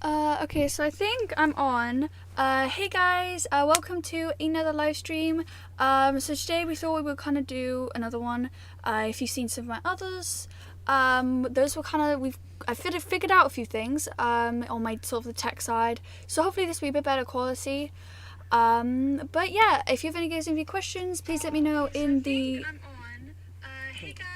Okay, so I think I'm on. Hey guys, welcome to another live stream. So today we thought we would kind of do another one. If you've seen some of my others, those were kind of, I figured out a few things, on my sort of the tech side. So hopefully this will be a bit better quality. But yeah, if you have any questions, please let me know in the... Hey guys.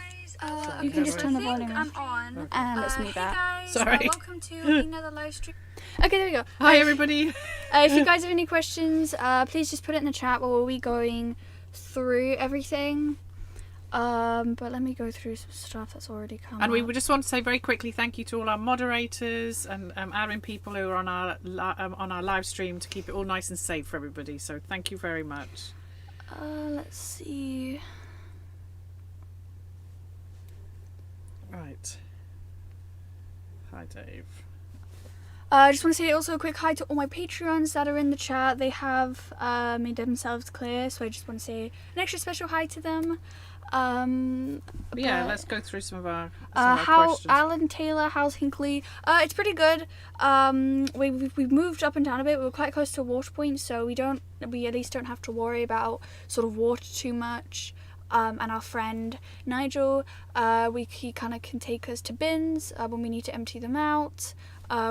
You can just turn the volume on. And let's mute that. Guys, sorry. Welcome to another live stream. Okay, there we go. Hi everybody. If you guys have any questions, please just put it in the chat while we'll be going through everything. But let me go through some stuff that's already come And we up. just want to say very quickly thank you to all our moderators and admin people who are on our live stream to keep it all nice and safe for everybody. So thank you very much. Let's see. Right. Hi Dave. I just want to say also a quick hi to all my Patreons that are in the chat. They have made themselves clear, so I just want to say an extra special hi to them. Yeah, let's go through some of our questions. Alan Taylor, how's Hinkley? It's pretty good. We've moved up and down a bit. We're quite close to a water point, so we at least don't have to worry about sort of water too much. And our friend Nigel, he kind of can take us to bins when we need to empty them out,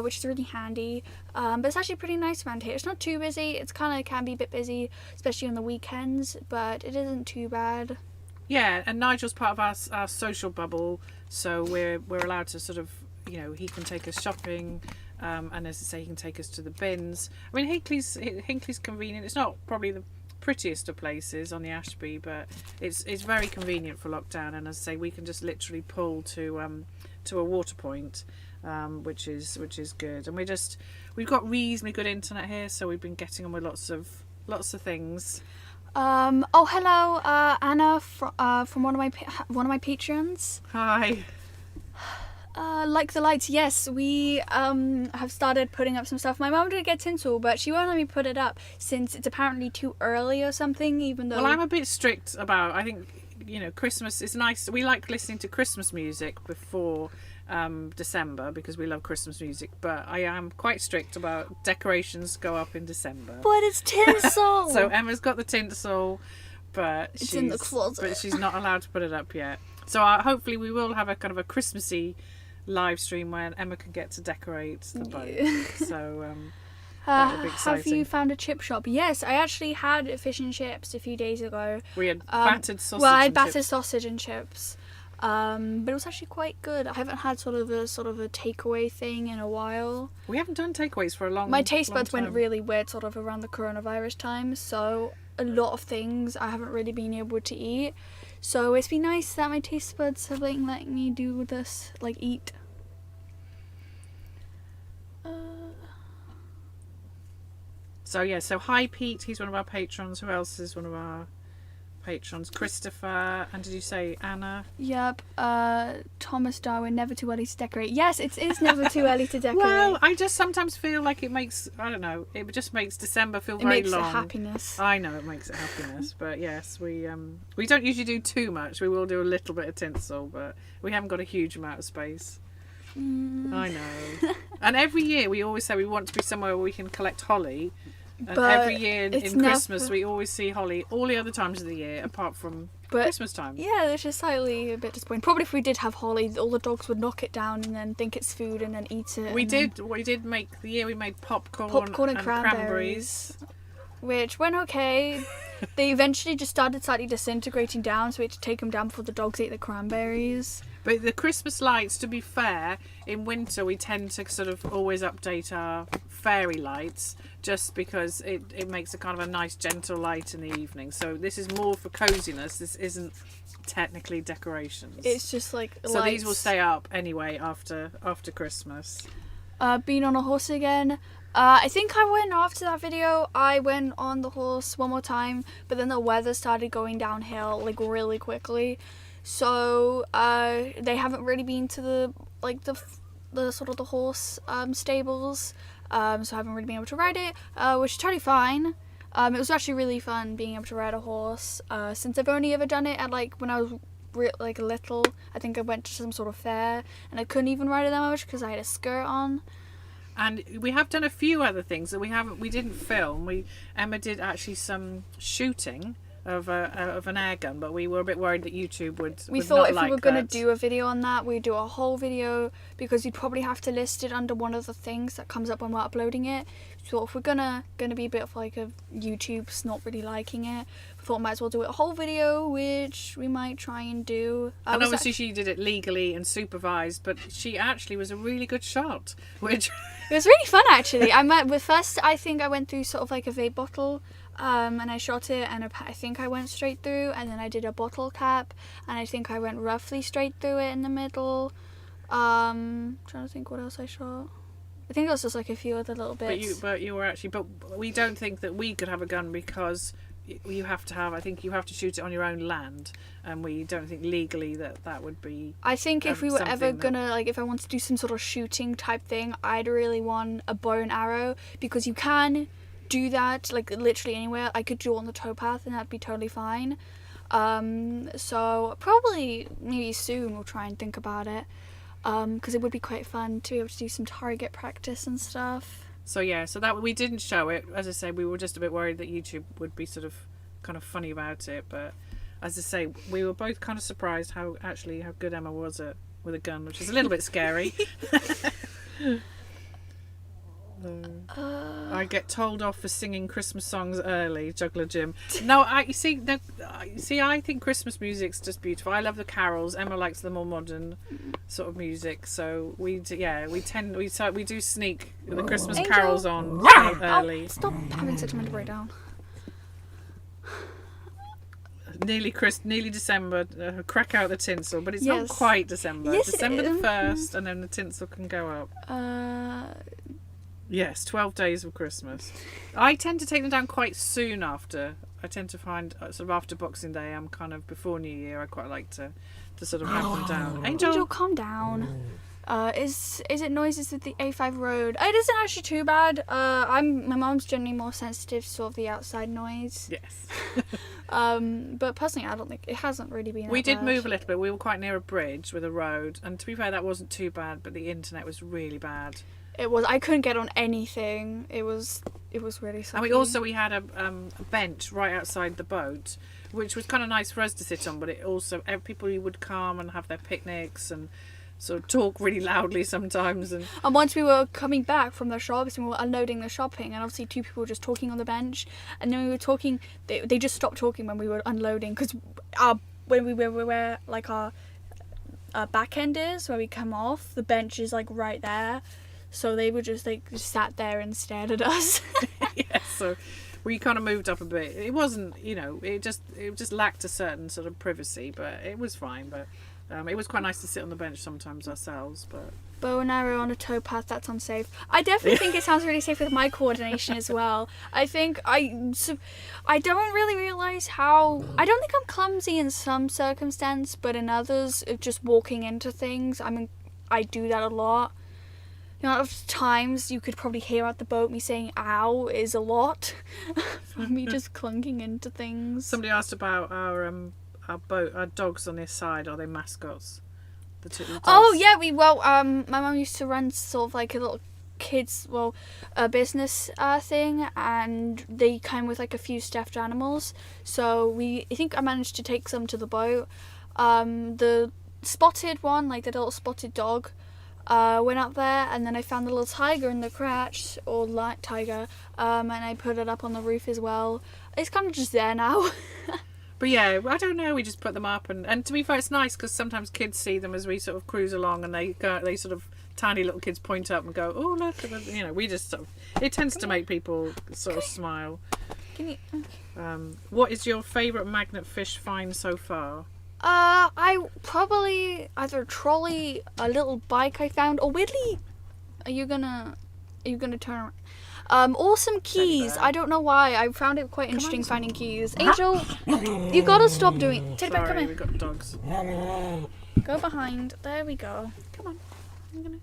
which is really handy. But it's actually pretty nice around here. It's not too busy. It's kind of can be a bit busy, especially on the weekends, but it isn't too bad. Yeah, and Nigel's part of our social bubble, so we're allowed to sort of, he can take us shopping, and as I say, he can take us to the bins. I mean, Hinkley's convenient. It's not probably the prettiest of places on the Ashby, but it's very convenient for lockdown, and as I say, we can just literally pull to a water point, which is good. And we've got reasonably good internet here, so we've been getting on with lots of things. Oh hello, Anna from one of my patrons. Hi. Like the lights, yes, we have started putting up some stuff. My mum did get tinsel, but she won't let me put it up since it's apparently too early or something, even though... Well, I'm a bit strict about, I think, Christmas is nice. We like listening to Christmas music before December because we love Christmas music, but I am quite strict about decorations go up in December. But it's tinsel! So Emma's got the tinsel, but it's in the closet. But she's not allowed to put it up yet. So hopefully we will have a kind of a Christmassy live stream where Emma can get to decorate the boat. Yeah. So that would be exciting. Have you found a chip shop? Yes, I actually had fish and chips a few days ago. We had battered sausage. Well, I had battered sausage and chips. But it was actually quite good. I haven't had sort of a takeaway thing in a while. We haven't done takeaways for a long time. My taste buds went really weird sort of around the coronavirus time, so a lot of things I haven't really been able to eat. So it's been nice that my taste buds have letting me do this, like eat. So yeah, so hi Pete, he's one of our patrons. Who else is one of our patrons? Christopher, and did you say Anna? Yep. Thomas Darwin, never too early to decorate. Yes, it is never too early to decorate. Well, I just sometimes feel like it makes, I don't know, it just makes December feel very long. It makes it happiness. I know it makes it happiness, but yes, we don't usually do too much. We will do a little bit of tinsel, but we haven't got a huge amount of space. I know. And every year we always say we want to be somewhere where we can collect holly. And but every year in Christmas we always see holly all the other times of the year apart from Christmas time. Yeah, it's just slightly a bit disappointing. Probably if we did have holly, all the dogs would knock it down and then think it's food and then eat it. We did make the year we made popcorn and cranberries. Which went okay. They eventually just started slightly disintegrating down, so we had to take them down before the dogs ate the cranberries. But the Christmas lights, to be fair, in winter we tend to sort of always update our fairy lights just because it makes a kind of a nice gentle light in the evening. So this is more for coziness. This isn't technically decorations. It's just like so lights. These will stay up anyway after Christmas. Being on a horse again. I think I went after that video. I went on the horse one more time, but then the weather started going downhill like really quickly. So they haven't really been to the sort of the horse stables. So I haven't really been able to ride it, which is totally fine. It was actually really fun being able to ride a horse. Since I've only ever done it at when I was little. I think I went to some sort of fair and I couldn't even ride it that much because I had a skirt on. And we have done a few other things that we didn't film. Emma did actually some shooting of an air gun, but we were a bit worried that YouTube would. We would thought not if like we were going to that. do a video on that, we'd do a whole video because we'd probably have to list it under one of the things that comes up when we're uploading it. So if we're gonna be a bit of like a YouTube's not really liking it, we thought might as well do a whole video, which we might try and do. And obviously she did it legally and supervised, but she actually was a really good shot, which it was really fun actually. I think I went through sort of like a vape bottle. And I shot it, and I think I went straight through, and then I did a bottle cap, and I think I went roughly straight through it in the middle. Trying to think what else I shot. I think it was just like a few other little bits. But you were actually. But we don't think that we could have a gun because you have to have. I think you have to shoot it on your own land, and we don't think legally that would be. I think if we were ever something gonna like, if I want to do some sort of shooting type thing, I'd really want a bow and arrow because you can do that like literally anywhere. I could do it on the towpath and that'd be totally fine. So probably maybe soon we'll try and think about it because it would be quite fun to be able to do some target practice and stuff. So yeah, so that we didn't show it. As I say, we were just a bit worried that YouTube would be sort of kind of funny about it, but as I say, we were both kind of surprised how good Emma was with a gun, which is a little bit scary. I get told off for singing Christmas songs early, Juggler Jim. No, I think Christmas music's just beautiful. I love the carols. Emma likes the more modern sort of music, so we do sneak the Christmas Angel. carols on early. Oh, stop having such a mental breakdown. Nearly December, crack out the tinsel, but it's not Yes. quite December. Yes, it December the is. 1st, and then the tinsel can go up. Yes, 12 days of Christmas. I tend to take them down quite soon after. I tend to find sort of after Boxing Day, I'm kind of before New Year. I quite like to sort of have them down. Angel, calm down. Is it noises with the A5 road? It isn't actually too bad. My mom's generally more sensitive to sort of the outside noise. Yes. But personally, I don't think it hasn't really been. We that did bad. move a little bit. We were quite near a bridge with a road, and to be fair, that wasn't too bad. But the internet was really bad. It was. I couldn't get on anything. It was really sucky. And we had a bench right outside the boat, which was kind of nice for us to sit on. But it also people would come and have their picnics and sort of talk really loudly sometimes. And once we were coming back from the shops and we were unloading the shopping, and obviously two people were just talking on the bench, and then we were talking. They just stopped talking when we were unloading because when we were where like our back end is where we come off, the bench is like right there. So they were just sat there and stared at us. Yeah, so we kind of moved up a bit. It wasn't, it just lacked a certain sort of privacy, but it was fine. But it was quite nice to sit on the bench sometimes ourselves. But bow and arrow on a towpath, that's unsafe. I definitely think it sounds really safe with my coordination as well. I think I don't really realise how. I don't think I'm clumsy in some circumstance, but in others, of just walking into things, I do that a lot. The amount of times you could probably hear out the boat me saying "ow" is a lot for me just clunking into things. Somebody asked about our dogs on this side. Are they mascots? The two dogs. Oh yeah, my mum used to run sort of like a little kids business thing, and they came with like a few stuffed animals. So I think I managed to take some to the boat. The spotted one, like the little spotted dog. Went up there, and then I found the little tiger in the crotch, or light tiger, and I put it up on the roof as well. It's kind of just there now. But yeah, I don't know. We just put them up, and to be fair, it's nice because sometimes kids see them as we sort of cruise along, and they sort of tiny little kids point up and go, "Oh look!" We just sort of, it tends to make people sort of smile. Can you? What is your favourite magnet fish find so far? I probably either a trolley, a little bike I found, or weirdly, are you gonna turn around? Or some keys. I don't know why. I found it quite interesting finding keys. Angel, you gotta stop doing. Teddy bear, come Sorry, here. we've got dogs. Go behind. There we go. Come on.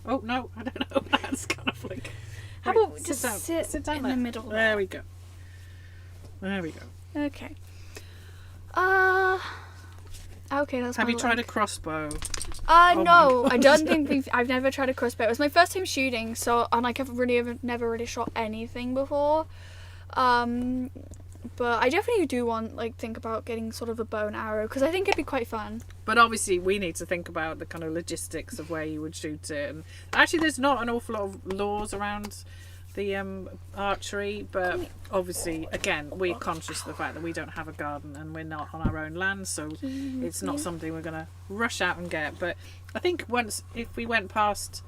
Oh no, I don't know. That's kind of like. How Right, about we just sit down in there. the middle? There we go. There we go. Okay. Okay, that's Have you kinda tried a like... crossbow? Oh my No, I God. don't think I've never tried a crossbow. It was my first time shooting, so and like I've never really shot anything before. But I definitely do think about getting sort of a bow and arrow because I think it'd be quite fun. But obviously, we need to think about the kind of logistics of where you would shoot it. And actually, there's not an awful lot of laws around the archery, but obviously, again, we're conscious of the fact that we don't have a garden and we're not on our own land, so it's not something we're going to rush out and get. But I think if we went past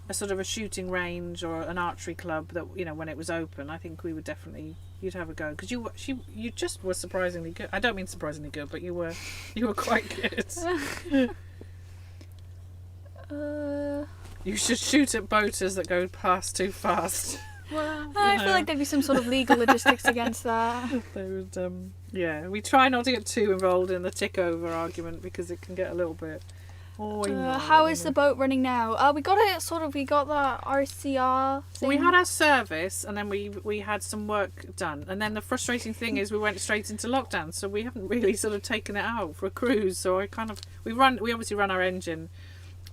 a sort of a shooting range or an archery club that, you know, when it was open, I think we would definitely, you'd have a go, because you just were surprisingly good. I don't mean surprisingly good, but you were quite good. You should shoot at boaters that go past too fast. Well, I feel like there'd be some sort of legal logistics against that. They would, yeah. We try not to get too involved in the tick over argument because it can get a little bit. How is the boat running now? We got that RCR thing. We had our service, and then we had some work done, and then the frustrating thing is we went straight into lockdown, so we haven't really sort of taken it out for a cruise. So we obviously run our engine.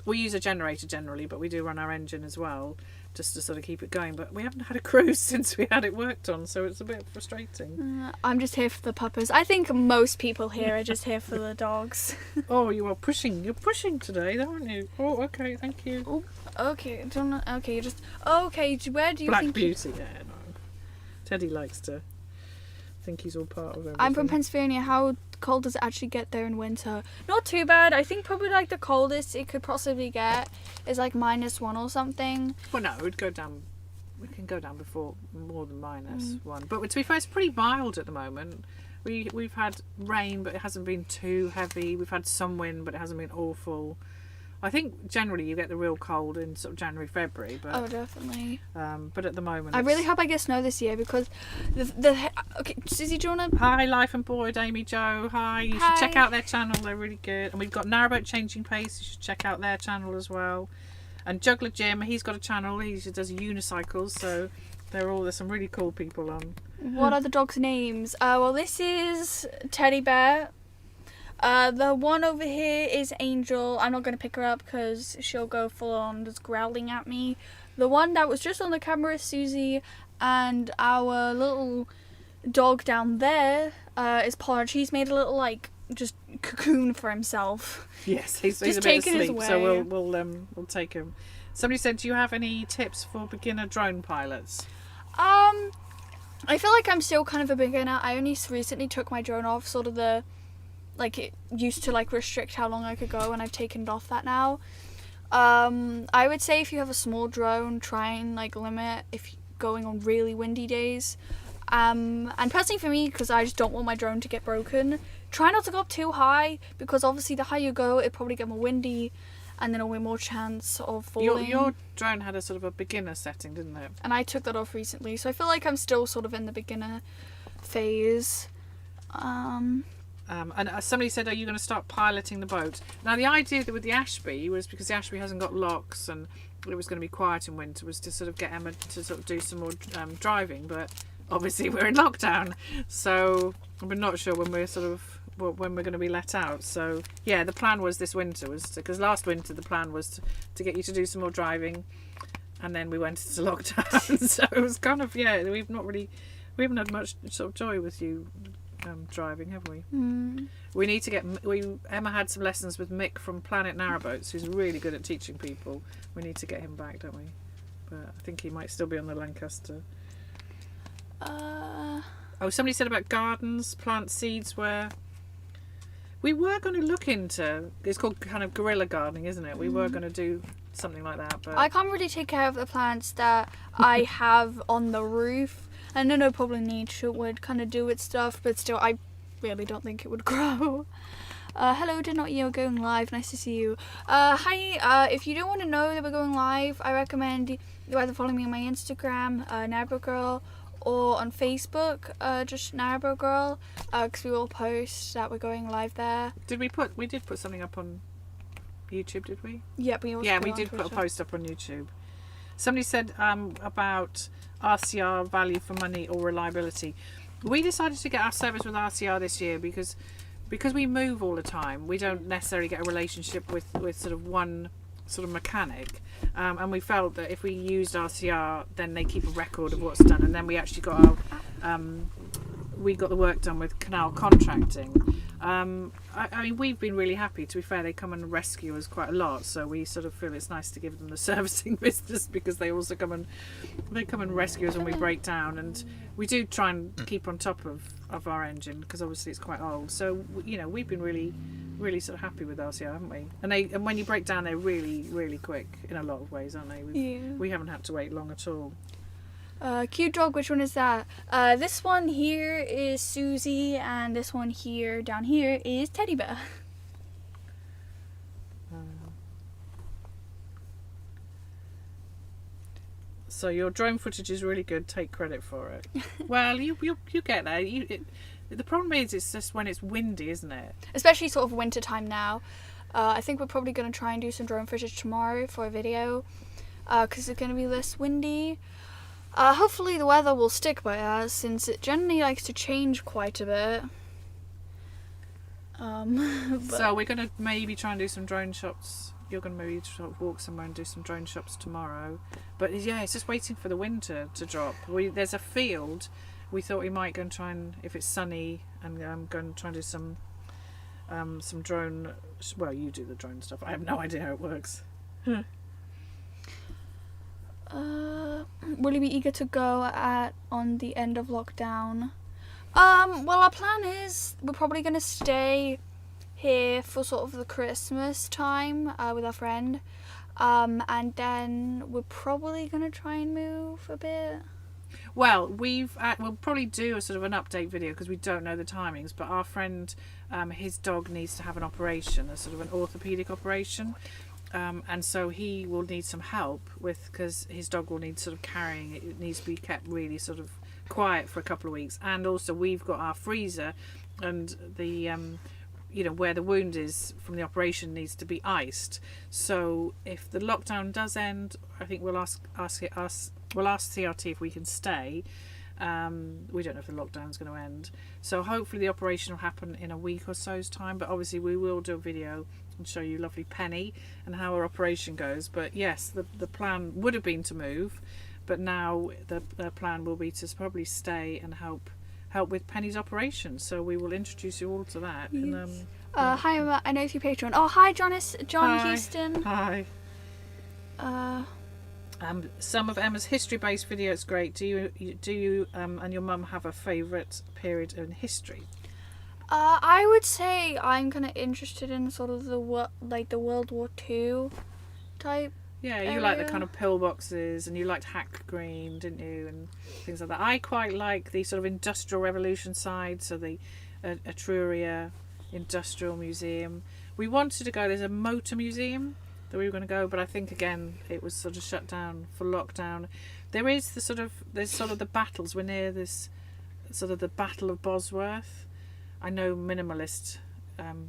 We use a generator generally, but we do run our engine as well, just to sort of keep it going. But we haven't had a cruise since we had it worked on, so it's a bit frustrating. I'm just here for the puppies. I think most people here are just here for the dogs. Oh, you are pushing. You're pushing today, aren't you? Oh, okay, thank you. Oh, okay, okay, you're just... Okay, where do you Black think... Beauty, yeah, no. Teddy likes to think he's all part of everything. I'm from Pennsylvania. How cold does it actually get there in winter? Not too bad. I think probably like the coldest it could possibly get is like -1 or something. Well, no, it would go down. We can go down before more than -1. But to be fair, it's pretty mild at the moment. We've had rain, but it hasn't been too heavy. We've had some wind, but it hasn't been awful. I think generally you get the real cold in sort of January, February. But, oh, definitely. But at the moment, I really hope I get snow this year because okay, Susie, do you wanna? Hi, Life and Boyd, Amy Jo. Hi, you should check out their channel. They're really good. And we've got Narrowboat Changing Pace. You should check out their channel as well. And Juggler Jim, he's got a channel. He does unicycles. So there's some really cool people on. What are the dogs' names? Well, this is Teddy Bear. The one over here is Angel. I'm not going to pick her up because she'll go full on just growling at me. The one that was just on the camera is Susie, and our little dog down there is Podge. He's made a little just cocoon for himself. Yes, he's just a bit taking his asleep, way. so we'll take him. Somebody said, do you have any tips for beginner drone pilots? I feel like I'm still kind of a beginner. I only recently took my drone off sort of the... it used to restrict how long I could go, and I've taken it off that now. I would say if you have a small drone, try and limit if going on really windy days. And personally for me, because I just don't want my drone to get broken, try not to go up too high, because obviously the higher you go, it probably get more windy, and then it'll be more chance of falling. Your drone had a sort of a beginner setting, didn't it? And I took that off recently, so I feel like I'm still sort of in the beginner phase. And somebody said, are you going to start piloting the boat? Now, the idea with the Ashby was because the Ashby hasn't got locks and it was going to be quiet in winter, was to sort of get Emma to sort of do some more driving. But obviously we're in lockdown, so we're not sure when we're going to be let out. So, yeah, the plan was this winter because last winter the plan was to get you to do some more driving, and then we went into lockdown. So it was kind of, yeah, we haven't had much sort of joy with you driving, have we? We need to get Emma had some lessons with Mick from Planet Narrowboats, who's really good at teaching people. We need to get him back, don't we? But I think he might still be on the Lancaster. Somebody said about gardens, plant seeds, where we were going to look into. It's called kind of guerrilla gardening, isn't it? We were going to do something like that, but I can't really take care of the plants that I have on the roof. I know probably nature would kind of do its stuff, but still, I really don't think it would grow. Hello, did not you're going live. Nice to see you. Hi. If you don't want to know that we're going live, I recommend you either follow me on my Instagram, Narrowboat Girl, or on Facebook, just Narrowboat Girl, because we will post that we're going live there. We did put something up on YouTube, did we? Yep, we did put a post up on YouTube. Somebody said about RCR, value for money or reliability. We decided to get our service with RCR this year because because we move all the time, we don't necessarily get a relationship with sort of one sort of mechanic, and we felt that if we used RCR, then they keep a record of what's done, and then we actually got our we got the work done with Canal contracting. I mean, we've been really happy. To be fair, they come and rescue us quite a lot, so we sort of feel it's nice to give them the servicing business, because they also come and rescue us when we break down, and we do try and keep on top of our engine, because obviously it's quite old. So you know, we've been really sort of happy with RCR, haven't we? And when you break down, they're really quick in a lot of ways, aren't they? We haven't had to wait long at all. Cute dog, which one is that? This one here is Susie, and this one here, down here, is Teddy Bear. So your drone footage is really good. Take credit for it. Well, you get there. The problem is, it's just when it's windy, isn't it? Especially sort of winter time now. I think we're probably going to try and do some drone footage tomorrow for a video, because it's going to be less windy. Hopefully the weather will stick by us, since it generally likes to change quite a bit. So we're going to maybe try and do some drone shots. You're going to maybe sort of walk somewhere and do some drone shots tomorrow. But yeah, it's just waiting for the winter to drop. There's a field. We thought we might go and try and, if it's sunny, and go and try and do some drone. Well, you do the drone stuff. I have no idea how it works. Will you be eager to go on the end of lockdown? Well, our plan is we're probably going to stay here for sort of the Christmas time with our friend, and then we're probably going to try and move a bit. Well, we'll probably do a sort of an update video, because we don't know the timings, but our friend, his dog needs to have an operation, a sort of an orthopedic operation. And so he will need some help because his dog will need sort of carrying it. It needs to be kept really sort of quiet for a couple of weeks. And also we've got our freezer, and the where the wound is from the operation needs to be iced. So if the lockdown does end, I think we'll ask CRT if we can stay. We don't know if the lockdown's going to end. So hopefully the operation will happen in a week or so's time. But obviously we will do a video and show you lovely Penny and how her operation goes. But yes, the plan would have been to move, but now the plan will be to probably stay and help with Penny's operation. So we will introduce you all to that. Yes. And, hi, Emma. I know through Patreon. Oh, hi, John hi. Houston. Hi. Some of Emma's history-based videos great. Do you and your mum have a favourite period in history? I would say I'm kind of interested in sort of the World War II type. Yeah, you area. like the kind of pillboxes, and you liked Hack Green, didn't you, and things like that. I quite like the sort of Industrial Revolution side, so the Etruria Industrial Museum. We wanted to go. There's a motor museum that we were going to go, but I think again it was sort of shut down for lockdown. There's sort of the battles. We're near this sort of the Battle of Bosworth. I know minimalist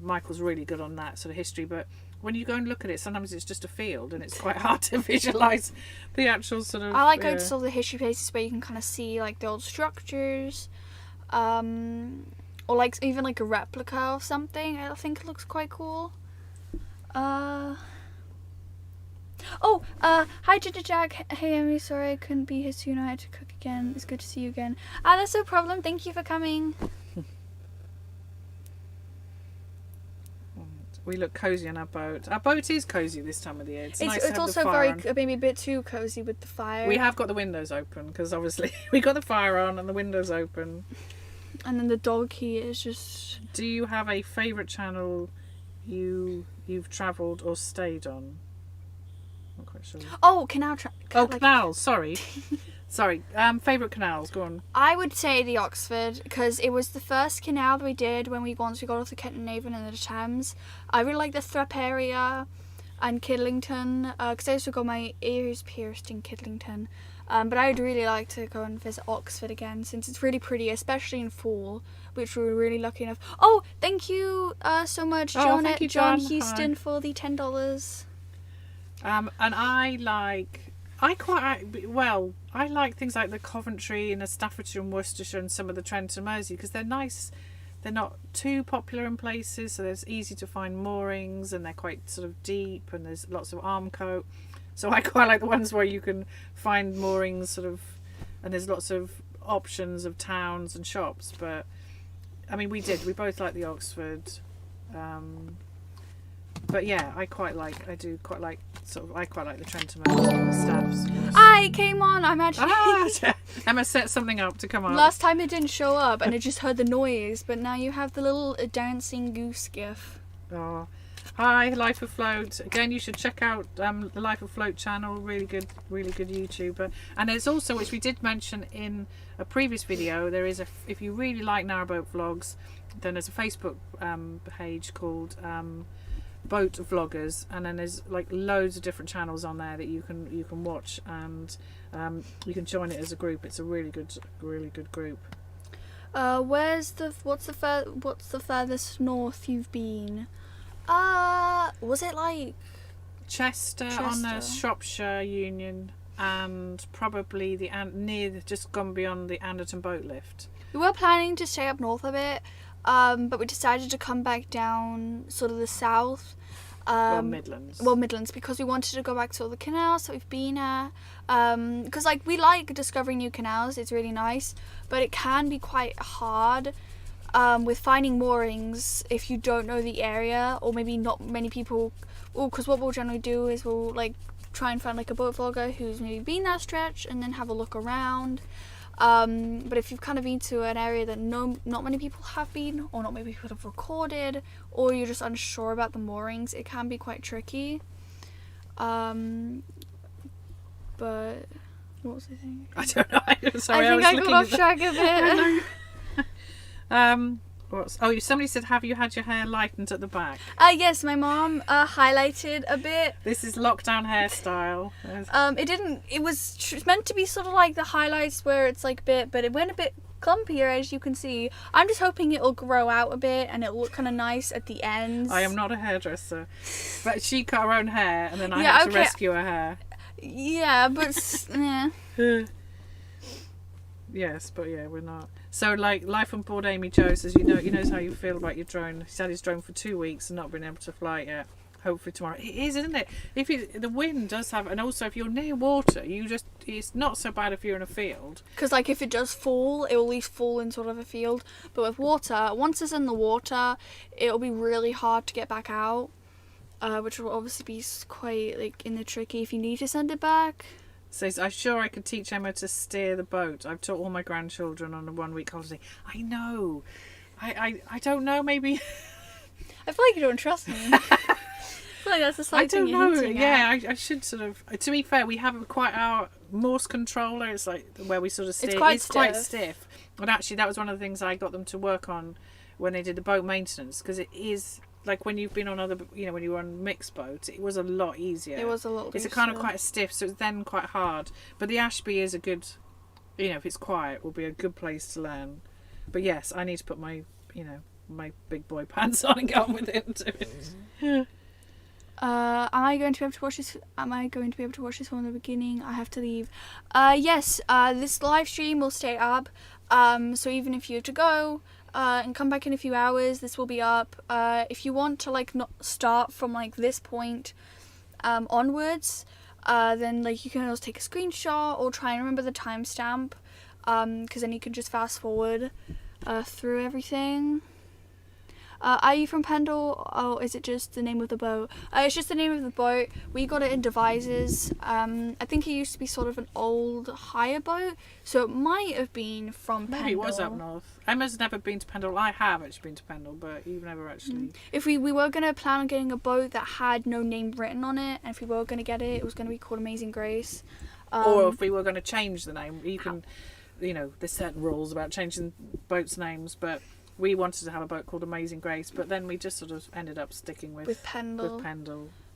Michael's really good on that sort of history, but when you go and look at it, sometimes it's just a field, and it's quite hard to visualise the actual sort of. I like going to sort of the history places where you can kind of see like the old structures, or like even like a replica of something. I think it looks quite cool. Hi Ginger Jack. Hey Emily, sorry I couldn't be here sooner. I had to cook again. It's good to see you again. That's no problem. Thank you for coming. We look cosy on our boat. Our boat is cosy this time of the year. It's nice to have also the fire very maybe a bit too cozy with the fire. We have got the windows open because obviously we got the fire on and the windows open. And then the dog here is just. Do you have a favourite channel you've travelled or stayed on? Not quite sure. Oh, Canal. Canals. Sorry. Sorry. Favourite canals. Go on. I would say the Oxford, because it was the first canal that we did once we got off the Kent Avon and the Thames. I really like the Thrupp area and Kidlington, because I also got my ears pierced in Kidlington. But I would really like to go and visit Oxford again, since it's really pretty, especially in fall, which we were really lucky enough. Oh, thank you so much, John Houston, for the $10. And I like things like the Coventry and the Staffordshire and Worcestershire and some of the Trent and Mersey, because they're nice they're not too popular in places, so there's easy to find moorings, and they're quite sort of deep, and there's lots of arm coat. So I quite like the ones where you can find moorings sort of, and there's lots of options of towns and shops. But I mean, we both like the Oxford. But yeah, I quite like the Trentham staffs. I came on. I'm actually. Emma set something up to come up. Last time it didn't show up, and it just heard the noise. But now you have the little dancing goose gif. Oh, hi, Life Afloat. Again, you should check out the Life Afloat channel. Really good YouTuber. And there's also, which we did mention in a previous video, there is if you really like narrowboat vlogs, then there's a Facebook page called Boat Vloggers, and then there's like loads of different channels on there that you can watch, and you can join it as a group. It's a really good group. What's the furthest north you've been? Was it like Chester on the Shropshire Union, and probably just gone beyond the Anderton boat lift. We were planning to stay up north a bit, but we decided to come back down sort of the south. Midlands. Well, Midlands, because we wanted to go back to all the canals that we've been at. Because like we like discovering new canals, it's really nice, but it can be quite hard with finding moorings if you don't know the area, or maybe not many people. Because what we'll generally do is we'll like try and find like a boat vlogger who's maybe been that stretch, and then have a look around. But if you've kind of been to an area that not many people have been, or not many people have recorded, or you're just unsure about the moorings, it can be quite tricky. But what was I saying? I don't know. Sorry, I think I got off track a bit. Somebody said, have you had your hair lightened at the back? Yes, my mom highlighted a bit. This is lockdown hairstyle. It was meant to be sort of like the highlights where it's like bit, but it went a bit clumpier, as you can see. I'm just hoping it'll grow out a bit and it'll look kind of nice at the ends. I am not a hairdresser, but she cut her own hair, and then I had to rescue her hair. Yeah, but yeah. Yes, but yeah, we're not. So, like, life on board Amy Joe says, he knows how you feel about your drone. He's had his drone for 2 weeks and not been able to fly it yet. Hopefully tomorrow. It is, isn't it? The wind does have, and also if you're near water, it's not so bad if you're in a field. Because, like, if it does fall, it will at least fall in sort of a field. But with water, once it's in the water, it'll be really hard to get back out, which will obviously be quite, like, in the tricky if you need to send it back. Says, I'm sure I could teach Emma to steer the boat. I've taught all my grandchildren on a 1-week holiday. I know. I don't know, maybe. I feel like you don't trust me. I feel like that's the slight thing you're hinting at. Yeah, I should sort of. To be fair, we have quite our Morse controller. It's like where we sort of steer. It's quite stiff. And actually, that was one of the things I got them to work on when they did the boat maintenance, because it is. Like when you've been on when you were on mixed boats, it was a lot easier. It was a little. It's a kind of quite stiff, so it's then quite hard. But the Ashby is a good, if it's quiet, will be a good place to learn. But yes, I need to put my big boy pants on and go on with it. Am I going to be able to watch this? Am I going to be able to watch this from the beginning? I have to leave. Yes. This live stream will stay up. So even if you have to go. And come back in a few hours, this will be up. If you want to like not start from like this point onwards, then like you can always take a screenshot or try and remember the timestamp, because then you can just fast forward through everything. Are you from Pendle? Oh, is it just the name of the boat? It's just the name of the boat. We got it in Devizes. I think it used to be sort of an old hire boat, so it might have been from Pendle. Maybe it was up north. Emma's never been to Pendle. I have actually been to Pendle, but you've never actually. If we were going to plan on getting a boat that had no name written on it, and if we were going to get it, it was going to be called Amazing Grace. Or if we were going to change the name, you can, there's certain rules about changing boats' names, but. We wanted to have a boat called Amazing Grace, but then we just sort of ended up sticking with Pendle.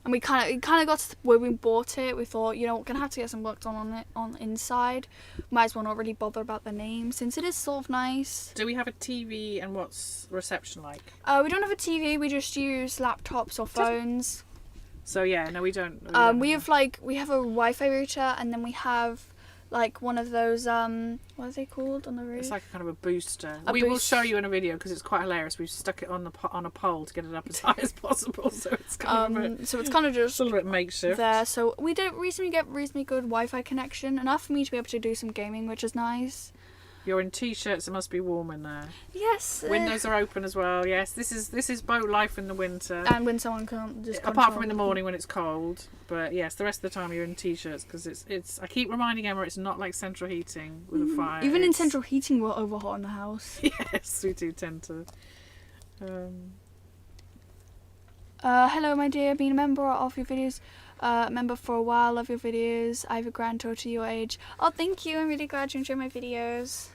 And we kind of got to where we bought it. We thought, we're gonna have to get some work done on it on the inside. Might as well not really bother about the name since it is sort of nice. Do we have a TV, and what's reception like? We don't have a TV. We just use laptops or phones. So yeah, no, we don't. We have a Wi-Fi router, and then we have like one of those what are they called on the roof? It's like a kind of a booster. A We will boost. show you in a video because it's quite hilarious. We've stuck it on a pole to get it up as high as possible, so it's kind of a bit, So it's kind of just a little bit makeshift. there. So we did recently get reasonably good Wi-Fi connection, enough for me to be able to do some gaming, which is nice. You're in t-shirts. It must be warm in there. Yes. Windows are open as well. Yes, this is boat life in the winter. And when someone can't just Apart from in the morning when it's cold, but yes, the rest of the time you're in t-shirts because it's. I keep reminding Emma it's not like central heating with a fire. Even in It's- central heating, we're over hot in the house. Yes, we do tend to. Hello, my dear. Been a member of your videos. Member for a while. Love your videos. I have a granddaughter your age. Oh, thank you. I'm really glad you enjoy my videos.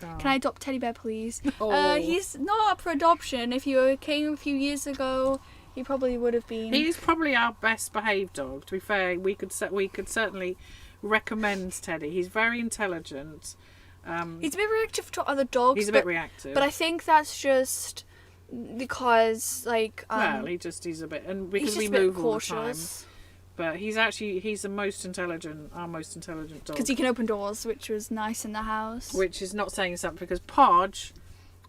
Can I adopt Teddy Bear, please? Oh. He's not up for adoption. If you came a few years ago, he probably would have been. He's probably our best behaved dog. To be fair, we could certainly recommend Teddy. He's very intelligent. He's a bit reactive to other dogs. He's a bit reactive. But I think that's just because, like, well, he's a bit, and because he's just we a bit move all the time. cautious. But he's the most intelligent, our most intelligent dog. Because he can open doors, which was nice in the house. Which is not saying something because Podge,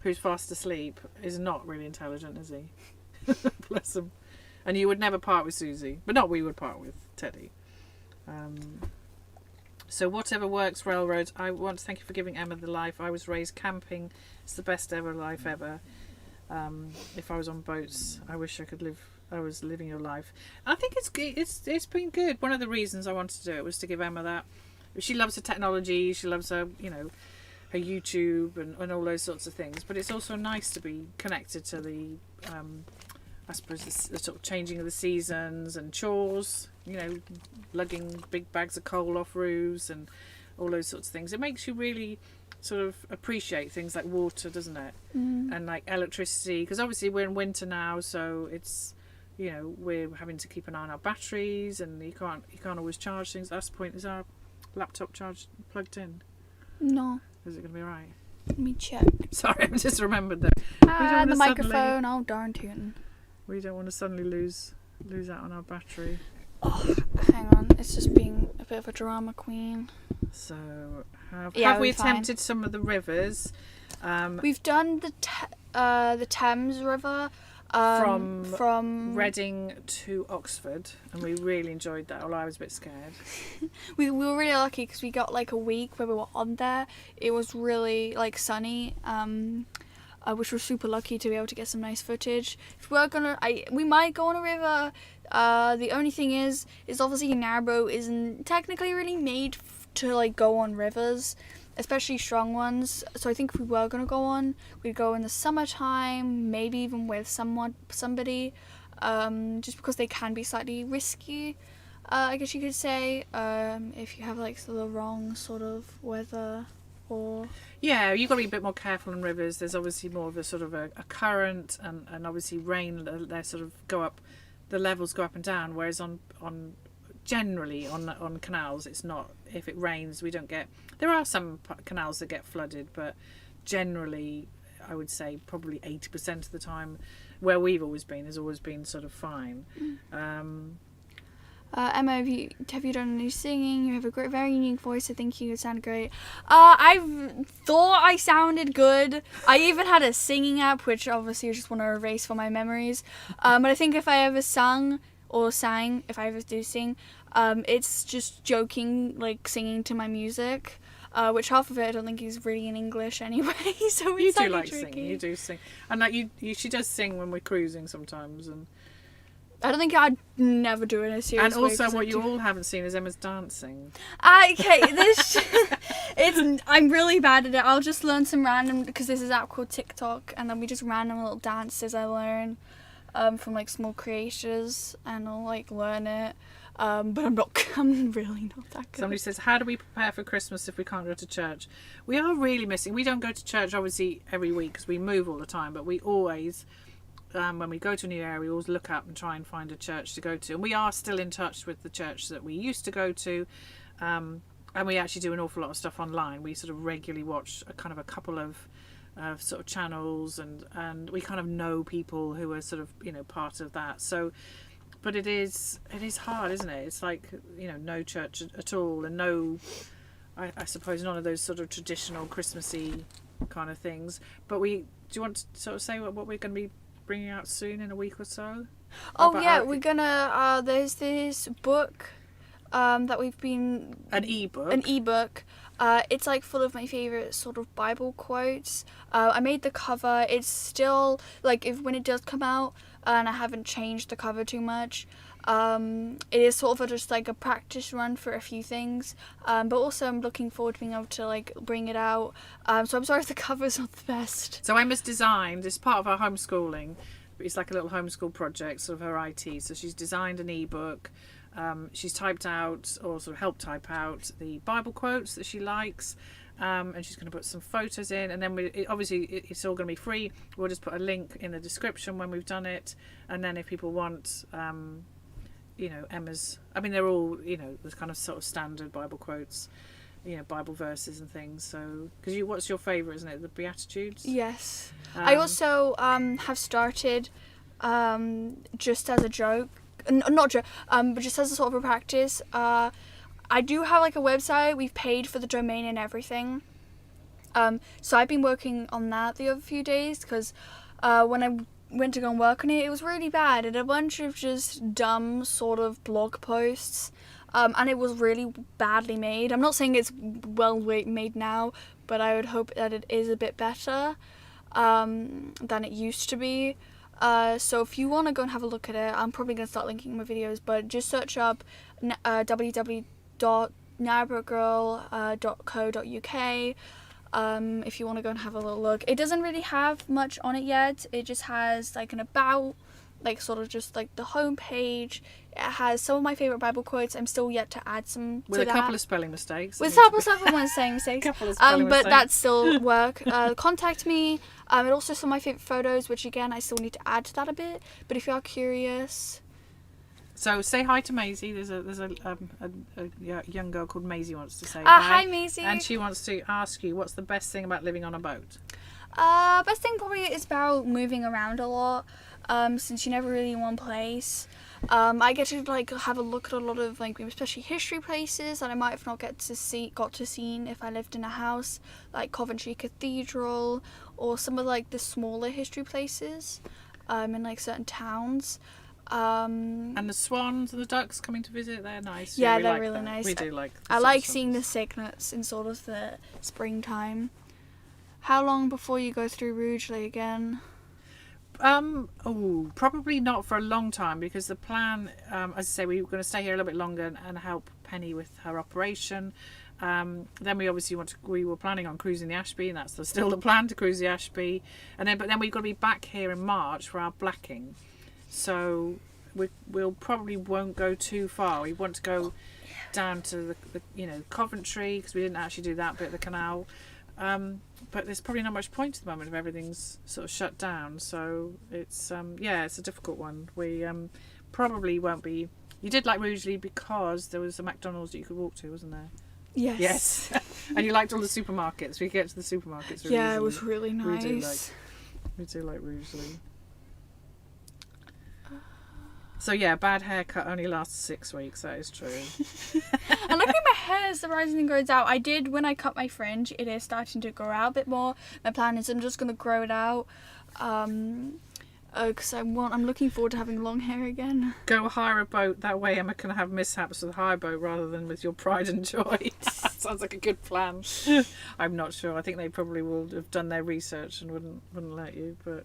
who's fast asleep, is not really intelligent, is he? Bless him. And you would never part with Susie, but not we would part with Teddy. So whatever works, railroads. I want to thank you for giving Emma the life. I was raised camping. It's the best ever life ever. If I was on boats, I wish I could live. I was living your life. I think it's been good. One of the reasons I wanted to do it was to give Emma that. She loves her technology. She loves her, her YouTube and all those sorts of things. But it's also nice to be connected to the, I suppose, the sort of changing of the seasons and chores. Lugging big bags of coal off roofs and all those sorts of things. It makes you really sort of appreciate things like water, doesn't it? And like electricity, because obviously we're in winter now, so it's we're having to keep an eye on our batteries, and you can't always charge things. At this point, is our laptop plugged in? No. Is it going to be right? Let me check. Sorry, I just remembered that. The microphone. Oh, darn tootin'. We don't want to suddenly lose out on our battery. Oh, hang on. It's just being a bit of a drama queen. So have Yeah, we we're fine. attempted some of the rivers? We've done the Thames River From Reading to Oxford, and we really enjoyed that. Although I was a bit scared. We were really lucky because we got like a week where we were on there. It was really like sunny, which was super lucky to be able to get some nice footage. If we're we might go on a river. The only thing is obviously a narrowboat isn't technically really made to like go on rivers, especially strong ones. So I think if we were gonna go on, we'd go in the summertime, maybe even with somebody, just because they can be slightly risky. I guess you could say, if you have like the wrong sort of weather or. Yeah, you've got to be a bit more careful on rivers. There's obviously more of a sort of a current, and obviously rain. They sort of go up, the levels go up and down. Whereas generally on canals, it's not. If it rains, we don't get. There are some canals that get flooded, but generally, I would say probably 80% of the time, where we've always been has always been sort of fine. Emma, have you done any singing? You have a great, very unique voice. I think you sound great. I thought I sounded good. I even had a singing app, which obviously I just want to erase for my memories. But I think if I ever sang, if I ever do sing, it's just joking, like singing to my music. Which half of it I don't think is really in English anyway. So You it's do like like tricky. singing. You do sing, and like she does sing when we're cruising sometimes, and. I don't think I'd never do it in a serious And way, also, 'cause what I you do- all haven't seen is Emma's dancing. Okay, I'm really bad at it. I'll just learn some random, because there's this app called TikTok, and then we just random little dances I learn from like small creators, and I'll like learn it. But I'm really not that good. Somebody says, how do we prepare for Christmas if we can't go to church? We are really missing. We don't go to church obviously every week because we move all the time, but we always, when we go to a new area, we always look up and try and find a church to go to. And we are still in touch with the church that we used to go to. And we actually do an awful lot of stuff online. We sort of regularly watch a couple of sort of channels, and we kind of know people who are sort of, part of that. So, but it is hard, isn't it? It's like, no church at all, and no I suppose none of those sort of traditional Christmassy kind of things. But do you want to sort of say what we're going to be bringing out soon in a week or so? Oh yeah, we're gonna. There's this book, that we've been an ebook. An ebook. It's like full of my favorite sort of Bible quotes. I made the cover. It's still like when it does come out, and I haven't changed the cover too much. It is sort of just like a practice run for a few things, but also I'm looking forward to being able to like bring it out. So I'm sorry if the cover's not the best. So Emma's designed, as part of our homeschooling, it's like a little homeschool project, sort of her IT. So she's designed an ebook. She's typed out, or sort of helped type out, the Bible quotes that she likes. And she's going to put some photos in, and then it's all going to be free. We'll just put a link in the description when we've done it, and then if people want, Emma's, I mean, they're all, the kind of sort of standard Bible quotes, Bible verses and things. So, because what's your favourite, isn't it? The Beatitudes? Yes. I also have started, just as a joke, not joke, but just as a sort of a practice. I do have like a website. We've paid for the domain and everything. So I've been working on that the other few days, because when I went to go and work on it, it was really bad, and a bunch of just dumb sort of blog posts, and it was really badly made. I'm not saying it's well made now, but I would hope that it is a bit better than it used to be. So if you want to go and have a look at it, I'm probably going to start linking my videos, but just search up www.narrowboatgirl.co.uk if you want to go and have a little look. It doesn't really have much on it yet. It just has like an about, like sort of just like the homepage. It has some of my favourite Bible quotes. I'm still yet to add some with to a that. couple of spelling mistakes. With a couple of spelling mistakes. But that still work. Contact me. And also some of my favourite photos, which again I still need to add to that a bit. But if you are curious. So say hi to Maisie. There's a young girl called Maisie wants to say hi. Hi Maisie. And she wants to ask you, what's the best thing about living on a boat? Best thing probably is about moving around a lot. Since you're never really in one place. I get to like have a look at a lot of like especially history places that I might have not got to see if I lived in a house, like Coventry Cathedral, or some of like the smaller history places in like certain towns. And the swans and the ducks coming to visit, they're nice. Yeah, we they're like really that. nice. We do like I like seeing the cygnets in sort of the springtime. How long before you go through Rugeley again? Probably not for a long time, because the plan, as I say, we were going to stay here a little bit longer and help Penny with her operation. Then we were planning on cruising the Ashby, and that's still the plan, to cruise the Ashby. But then we've got to be back here in March for our blacking. So we'll probably won't go too far. We want to go down to the Coventry, because we didn't actually do that bit of the canal. But there's probably not much point at the moment if everything's sort of shut down. So it's it's a difficult one. We probably won't be. You did like Rugeley because there was a McDonald's that you could walk to, wasn't there? Yes. And you liked all the supermarkets. We get to the supermarkets really easily. It was really nice. We do like Rugeley. So yeah, bad haircut only lasts 6 weeks. That is true. And look at my hair as the rising and grows out. I did when I cut my fringe. It is starting to grow out a bit more. My plan is I'm just gonna grow it out, because I'm looking forward to having long hair again. Go hire a boat. That way Emma can have mishaps with a hire boat rather than with your pride and joy. That sounds like a good plan. I'm not sure. I think they probably will have done their research and wouldn't let you. But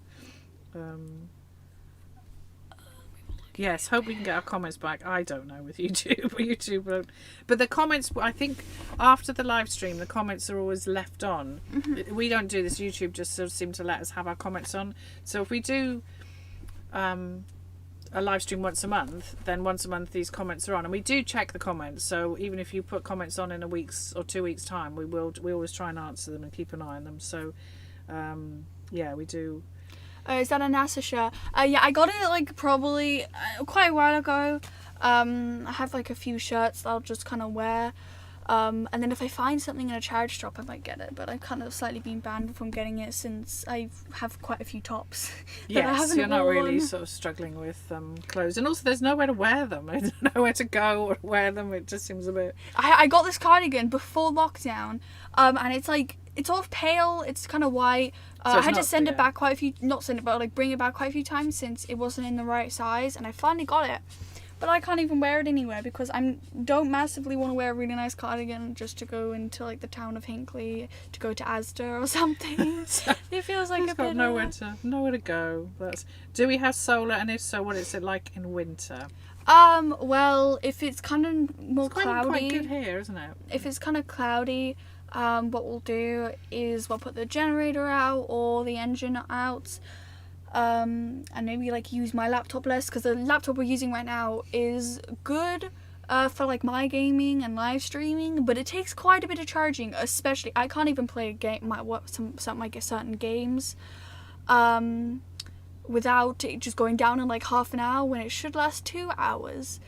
yes, hope we can get our comments back. I don't know with YouTube, but the comments, I think after the live stream, the comments are always left on. Mm-hmm. We don't do this. YouTube just sort of seem to let us have our comments on. So if we do a live stream once a month, then once a month these comments are on, and we do check the comments. So even if you put comments on in a week's or 2 weeks time, we always try and answer them and keep an eye on them. So we do. Is that a NASA shirt? Yeah, I got it like probably quite a while ago. I have like a few shirts that I'll just kind of wear. And then if I find something in a charity shop, I might get it. But I've kind of slightly been banned from getting it since I have quite a few tops. that I Yes, haven't you're not really worn. sort of struggling with clothes, and also there's nowhere to wear them. I don't know where to go or wear them. It just seems a bit. I got this cardigan before lockdown, and it's like it's all pale. It's kind of white. So I it's had to not- send yeah. it back quite a few, not send it, but like bring it back quite a few times since it wasn't in the right size, and I finally got it. But I can't even wear it anywhere because I don't massively want to wear a really nice cardigan just to go into like the town of Hinckley to go to Asda or something. It feels like It's a got bit. nowhere to go. Do we have solar? And if so, what is it like in winter? Well, if it's kind of more It's quite cloudy, good here, isn't it? if it's kind of cloudy, what we'll do is we'll put the generator out or the engine out, and maybe like use my laptop less, because the laptop we're using right now is good for like my gaming and live streaming, but it takes quite a bit of charging. Especially, I can't even play a game, some like certain games, without it just going down in like half an hour when it should last 2 hours.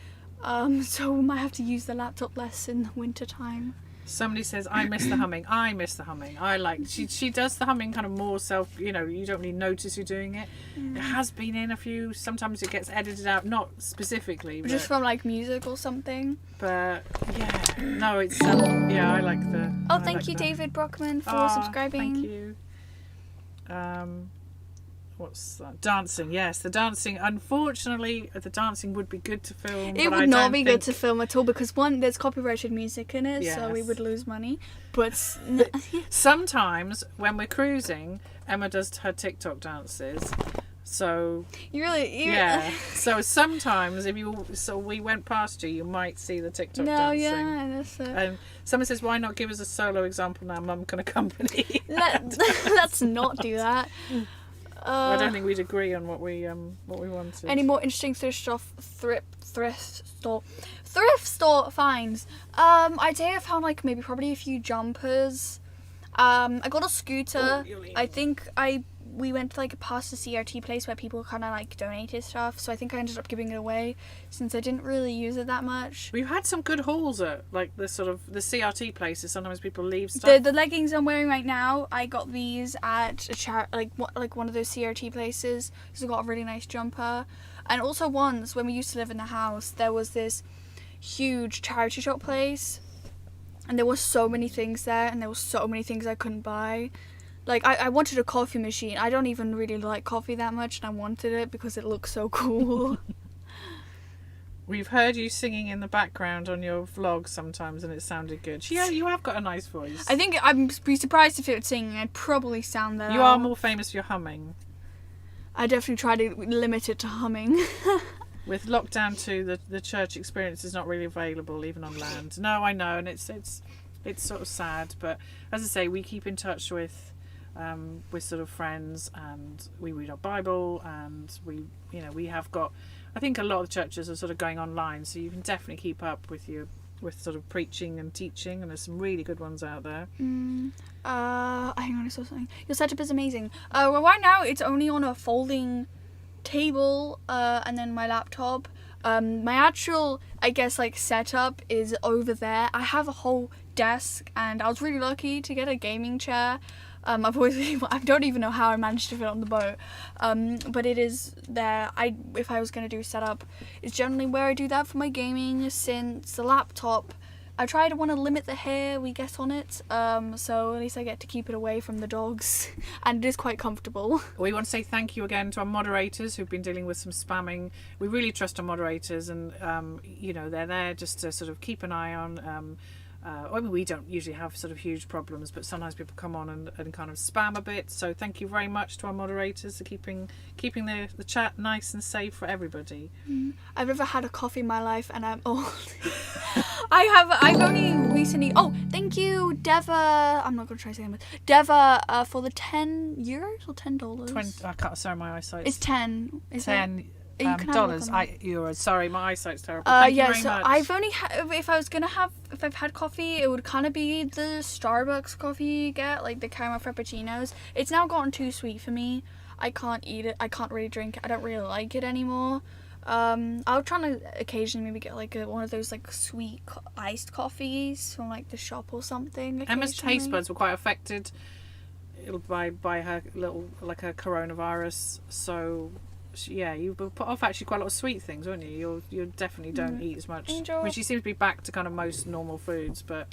So we might have to use the laptop less in the winter time. Somebody says, I miss the humming. I miss the humming. I like, she does the humming kind of more self, you don't really notice you're doing it. It has been in a few, sometimes it gets edited out, not specifically. But, Just from like music or something. but yeah, no, it's, I like the. Oh, I thank like you, the- David Brockman, for Ah, subscribing. Thank you. What's that? Dancing, yes. The dancing, unfortunately, the dancing would be good to film. It but I would not don't be good think- to film at all because one, there's copyrighted music in it, so we Yes. would lose money. But Sometimes when we're cruising, Emma does her TikTok dances. So yeah. So sometimes we went past you might see the TikTok No, dancing. yeah, that's it. And someone says, why not give us a solo example now? Mum can accompany. Let's not do that. I don't think we'd agree on what we wanted. Any more interesting thrift store finds? I'd say I found like probably a few jumpers. I got a scooter. I think we went to like past the CRT place where people kind of like donated stuff, so I think I ended up giving it away since I didn't really use it that much. We've had some good hauls at like the CRT places. Sometimes people leave stuff. The leggings I'm wearing right now, I got these at a one of those CRT places. So I got a really nice jumper. And also once when we used to live in the house, there was this huge charity shop place, and there were so many things there, and there were so many things I couldn't buy. Like, I wanted a coffee machine. I don't even really like coffee that much, and I wanted it because it looks so cool. We've heard you singing in the background on your vlog sometimes, and it sounded good. Yeah, you have got a nice voice. I think I'd be surprised if it was singing. I'd probably sound that You out. are more famous for your humming. I definitely try to limit it to humming. With lockdown too, the church experience is not really available even on land. No, I know, and it's sort of sad. But as I say, we keep in touch with sort of friends, and we read our Bible, and we have got. I think a lot of churches are sort of going online, so you can definitely keep up with sort of preaching and teaching, and there's some really good ones out there. Hang on, I saw something. Your setup is amazing. Well, right now it's only on a folding table, and then my laptop. My actual, I guess, like setup is over there. I have a whole desk, and I was really lucky to get a gaming chair. I don't even know how I managed to fit on the boat, but it is there. If I was going to do setup, it's generally where I do that for my gaming, since the laptop, I try to want to limit the hair we get on it, so at least I get to keep it away from the dogs, and it is quite comfortable. We want to say thank you again to our moderators who've been dealing with some spamming. We really trust our moderators, and they're there just to sort of keep an eye on. I mean, we don't usually have sort of huge problems, but sometimes people come on and kind of spam a bit. So thank you very much to our moderators for keeping the chat nice and safe for everybody. I've never had a coffee in my life, and I'm old. I've only recently. Oh, thank you, Deva. I'm not gonna try saying it. Deva, for the €10 or $10. I can't. Sorry, my eyesight. It's 10. Is it? $10 You can have a look dollars. on that. Euros. Sorry, my eyesight's terrible. Thank you very so much. I've only if I've had coffee, it would kind of be the Starbucks coffee you get, like the caramel frappuccinos. It's now gotten too sweet for me. I can't eat it. I can't really drink it. I don't really like it anymore. I'll try to occasionally maybe get like one of those like sweet iced coffees from like the shop or something. Emma's taste buds were quite affected by her little like her coronavirus. So yeah, you put off actually quite a lot of sweet things, weren't you? You definitely don't eat as much. I mean, she seems to be back to kind of most normal foods, but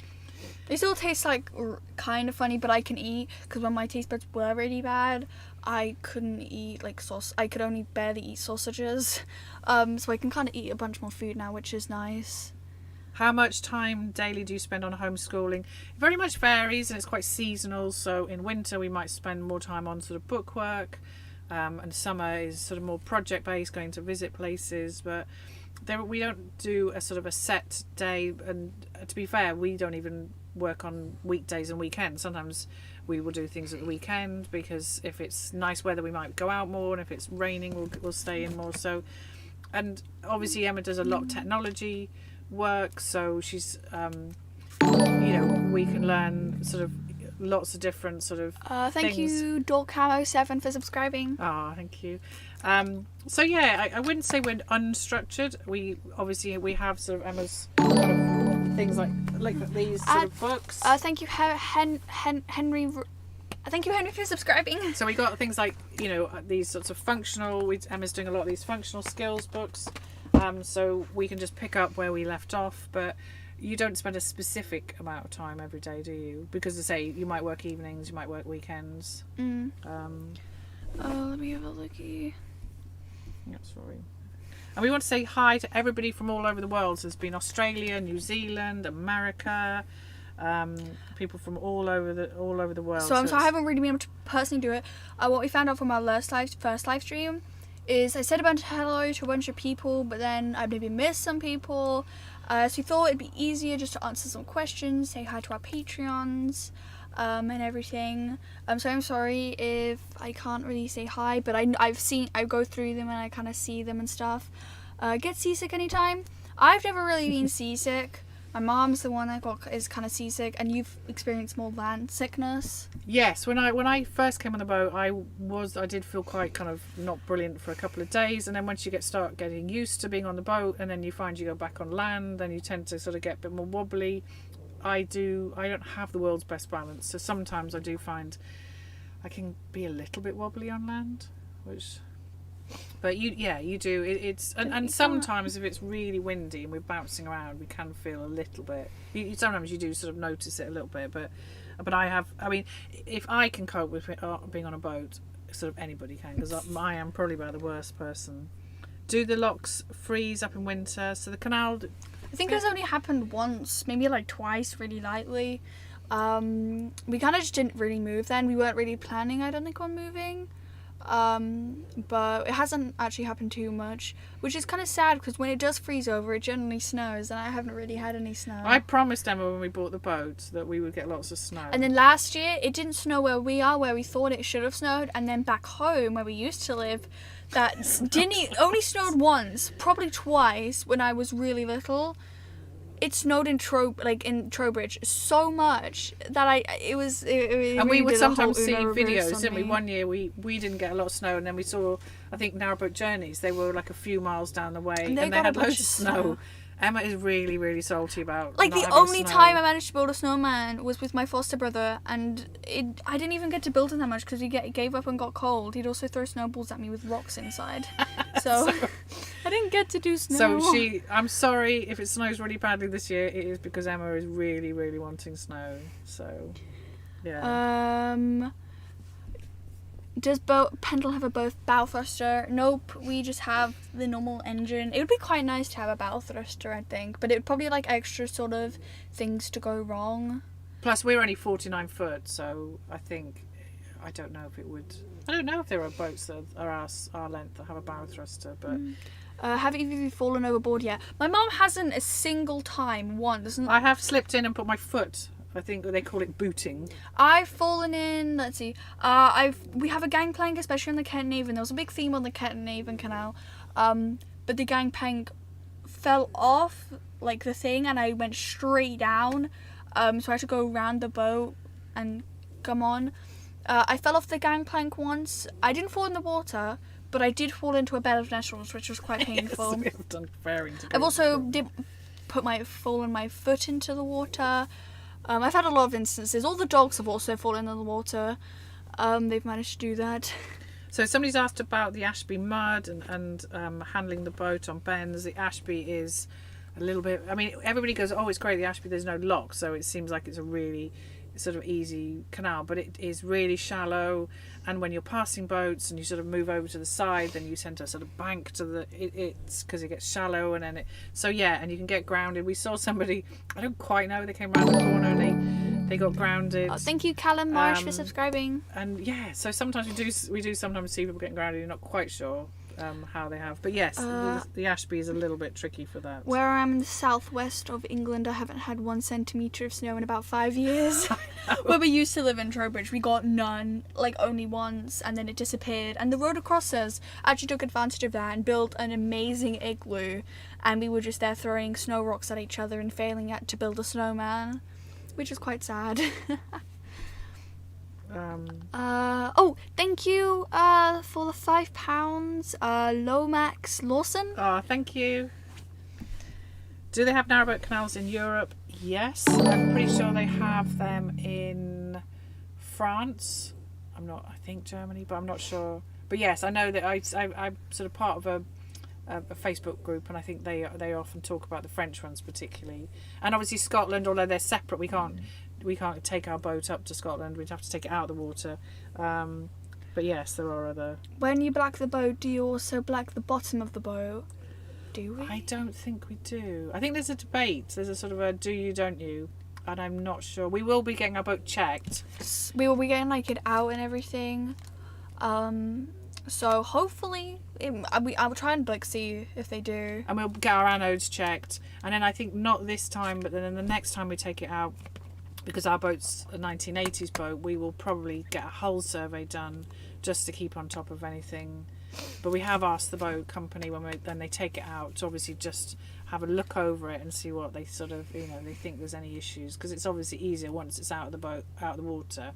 they still taste like kind of funny. But I can eat because when my taste buds were really bad, I couldn't eat like sauce. I could only barely eat sausages. So I can kind of eat a bunch more food now, which is nice. How much time daily do you spend on homeschooling? It very much varies, and it's quite seasonal. So in winter we might spend more time on sort of bookwork, and summer is sort of more project based, going to visit places. But we don't do a sort of a set day. And to be fair, we don't even work on weekdays and weekends. Sometimes we will do things at the weekend because if it's nice weather we might go out more, and if it's raining we'll stay in more. So, and obviously Emma does a lot of technology work, so she's we can learn sort of lots of different sort of thank things. you Dorcamo7 for subscribing. Thank you. So yeah, I wouldn't say we're unstructured. We have sort of Emma's kind of things like these sort of books. Thank you Henry. Thank you, Henry, for subscribing. So we got things like, these sorts of functional. Emma's doing a lot of these functional skills books. So we can just pick up where we left off, but you don't spend a specific amount of time every day, do you? Because, as I say, you might work evenings, you might work weekends. Let me have a looky. Yeah, sorry. And we want to say hi to everybody from all over the world. So there's been Australia, New Zealand, America, people from all over the world. So I haven't really been able to personally do it. What we found out from our first live stream is I said a bunch of hello to a bunch of people, but then I maybe missed some people. So we thought it'd be easier just to answer some questions, say hi to our Patreons, and everything. So I'm sorry if I can't really say hi, but I go through them and I kind of see them and stuff. Get seasick anytime. I've never really been seasick. My mom's the one that is kind of seasick, and you've experienced more land sickness. Yes, when I first came on the boat, I did feel quite kind of not brilliant for a couple of days, and then once you start getting used to being on the boat, and then you find you go back on land, then you tend to sort of get a bit more wobbly. I don't have the world's best balance, so sometimes I do find I can be a little bit wobbly on land, but you do. And sometimes if it's really windy and we're bouncing around, we can feel a little bit. Sometimes you do sort of notice it a little bit, but if I can cope with being on a boat, sort of anybody can, because I am probably about the worst person. Do the locks freeze up in winter? So the canal. I think it's only happened once, maybe like twice, really lightly. We kind of just didn't really move then. We weren't really planning, I don't think, on moving. But it hasn't actually happened too much, which is kind of sad because when it does freeze over, it generally snows, and I haven't really had any snow. I promised Emma when we bought the boat that we would get lots of snow. And then last year, it didn't snow where we are, where we thought it should have snowed, and then back home, where we used to live, only snowed once, probably twice when I was really little. It snowed in Trowbridge so much that it and we would sometimes see Uno reverse videos, didn't we? One year we didn't get a lot of snow, and then we saw, I think, Narrowboat Journeys. They were like a few miles down the way, and they had loads of snow. Emma is really, really salty about like not the having only snow. time I managed to build a snowman was with my foster brother, and I didn't even get to build it that much because he gave up and got cold. He'd also throw snowballs at me with rocks inside, so I didn't get to do snow. So I'm sorry if it snows really badly this year. It is because Emma is really, really wanting snow. So yeah. Does Pendle have a bow thruster? Nope, we just have the normal engine. It would be quite nice to have a bow thruster, I think, but it would probably like extra sort of things to go wrong. Plus, we're only 49 foot, so I don't know if it would. I don't know if there are boats that are our length that have a bow thruster, but. Have either of you fallen overboard yet? My mum hasn't a single time once. I have slipped in and put my foot. I think they call it booting. I've fallen in. Let's see. We have a gangplank, especially on the Kent Avon. There was a big theme on the Kent Avon Canal, but the gangplank fell off like the thing, and I went straight down. So I had to go around the boat and come on. I fell off the gangplank once. I didn't fall in the water, but I did fall into a bed of nettles, which was quite painful. Yes, we have done fairing to I've also fallen my foot into the water. I've had a lot of instances. All the dogs have also fallen in the water. They've managed to do that. So somebody's asked about the Ashby mud and handling the boat on bends. The Ashby is a little bit, I mean, everybody goes, oh, it's great, the Ashby, there's no lock, so it seems like it's a really sort of easy canal, but it is really shallow, and when you're passing boats and you sort of move over to the side, then you tend to sort of bank to the, it's because it gets shallow, and then so yeah, and you can get grounded. We saw somebody, I don't quite know, they came around the corner and they got grounded. Oh, thank you, Callum Marsh, for subscribing. And yeah, so sometimes we do sometimes see people getting grounded. You're not quite sure how they have, but yes, the Ashby is a little bit tricky for that. Where I am in the southwest of England, I haven't had 1 centimetre of snow in about 5 years. Where we used to live in Trowbridge, we got none, like only once, and then it disappeared. And the road across us actually took advantage of that and built an amazing igloo, and we were just there throwing snow rocks at each other and failing to build a snowman, which is quite sad. Thank you for the £5, Lomax Lawson. Oh, thank you. Do they have narrowboat canals in Europe? Yes, I'm pretty sure they have them in France. I think Germany, but I'm not sure. But yes, I know that I'm sort of part of a Facebook group, and I think they often talk about the French ones particularly. And obviously Scotland, although they're separate, we can't take our boat up to Scotland. We'd have to take it out of the water. But yes, there are other. When you black the boat, do you also black the bottom of the boat? Do we? I don't think we do. I think there's a debate. There's a sort of a do you, don't you? And I'm not sure. We will be getting our boat checked. We will be getting like it out and everything. So hopefully, I will try and like see if they do. And we'll get our anodes checked. And then I think not this time, but then the next time we take it out, because our boat's a 1980s boat, we will probably get a hull survey done just to keep on top of anything. But we have asked the boat company when they take it out to obviously just have a look over it and see what they sort of, they think there's any issues, because it's obviously easier once it's out of the boat, out of the water.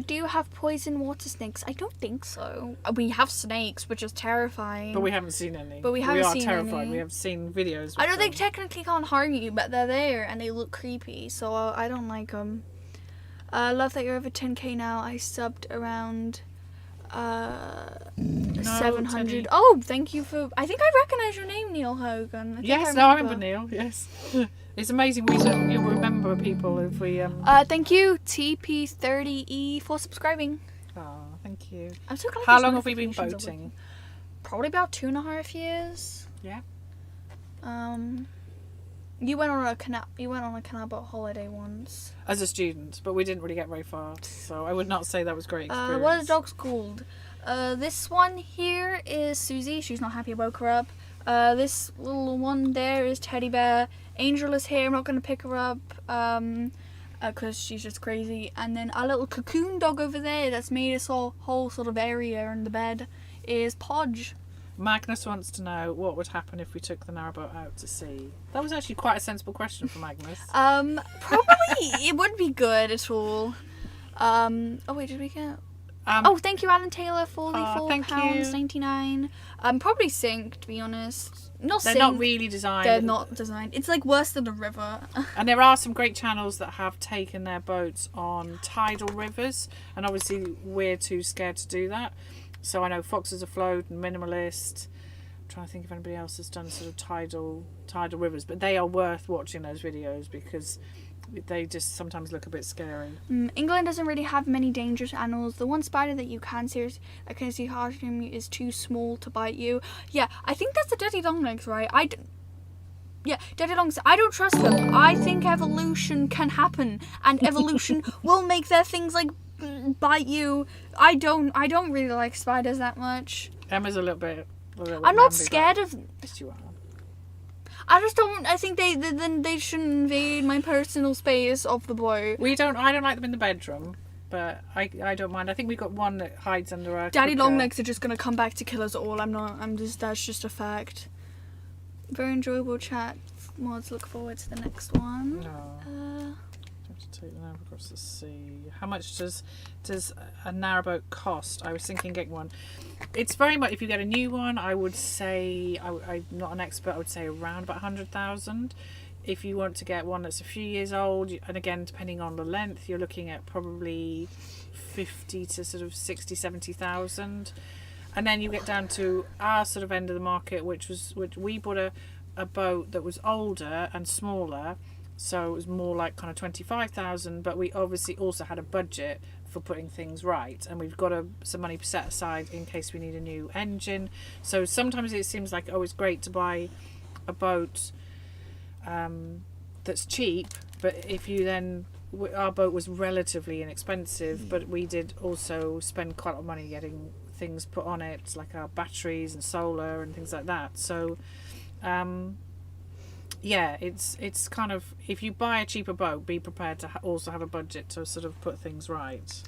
Do you have poison water snakes? I don't think so. We have snakes, which is terrifying. But we haven't seen any. We are terrified. Any. We have seen videos. I know they technically can't harm you, but they're there and they look creepy, so I don't like them. Love that you're over 10k now. I subbed around 700. Oh, thank you for. I think I recognise your name, Neil Hogan. Yes, I remember Neil. Yes. It's amazing you'll remember people if we Thank you TP30E for subscribing. Oh, thank you. I'm so glad. How long have we been boating? Probably about 2.5 years. Yeah. You went on a canal boat holiday once. As a student, but we didn't really get very far, so I would not say that was great experience. What are the dogs called? This one here is Susie. She's not happy I woke her up. This little one there is Teddy Bear. Angel is here. I'm not going to pick her up because she's just crazy. And then our little cocoon dog over there that's made this whole sort of area in the bed is Podge. Magnus wants to know what would happen if we took the narrowboat out to sea. That was actually quite a sensible question for Magnus. Probably it wouldn't be good at all. Oh wait, did we get... thank you, Alan Taylor, for the £4.99. Probably sink, to be honest. They're not really designed. They're not designed. It's like worse than a river. And there are some great channels that have taken their boats on tidal rivers, and obviously we're too scared to do that. So I know Foxes Afloat and Minimalist. I'm trying to think if anybody else has done sort of tidal rivers, but they are worth watching those videos because they just sometimes look a bit scary. England doesn't really have many dangerous animals. The one spider that you can see harming you is too small to bite you. Yeah, I think that's the daddy longlegs, right? Daddy longs. I don't trust them. I think evolution can happen, and evolution will make their things like bite you. I don't really like spiders that much. Emma's a little bit. I'm not scared of. Yes, you are. I just don't. I think they shouldn't invade my personal space of the boat. I don't like them in the bedroom, but I don't mind. I think we got one that hides under our. Daddy longlegs are just gonna come back to kill us all. That's just a fact. Very enjoyable chat. Mods, look forward to the next one. No. to take the narrowboat across the sea. How much does a narrowboat cost? I was thinking getting one. It's very much, if you get a new one, I would say, I'm not an expert, I would say around about 100,000. If you want to get one that's a few years old, and again, depending on the length, you're looking at probably 50 to sort of 60, 70,000. And then you get down to our sort of end of the market, which we bought a boat that was older and smaller, so it was more like kind of 25,000, but we obviously also had a budget for putting things right, and we've got some money set aside in case we need a new engine. So sometimes it seems like, oh, it's great to buy a boat that's cheap, but if you then, our boat was relatively inexpensive, but we did also spend quite a lot of money getting things put on it, like our batteries and solar and things like that. So yeah, it's kind of, if you buy a cheaper boat, be prepared to also have a budget to sort of put things right.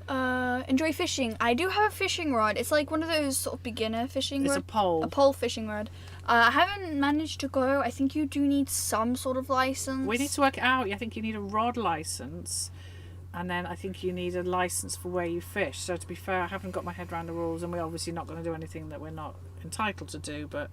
Enjoy fishing. I do have a fishing rod. It's like one of those sort of beginner fishing rods. It's a pole. A pole fishing rod. I haven't managed to go. I think you do need some sort of license. We need to work it out. I think you need a rod license, and then I think you need a license for where you fish. So to be fair, I haven't got my head around the rules, and we're obviously not going to do anything that we're not entitled to do, but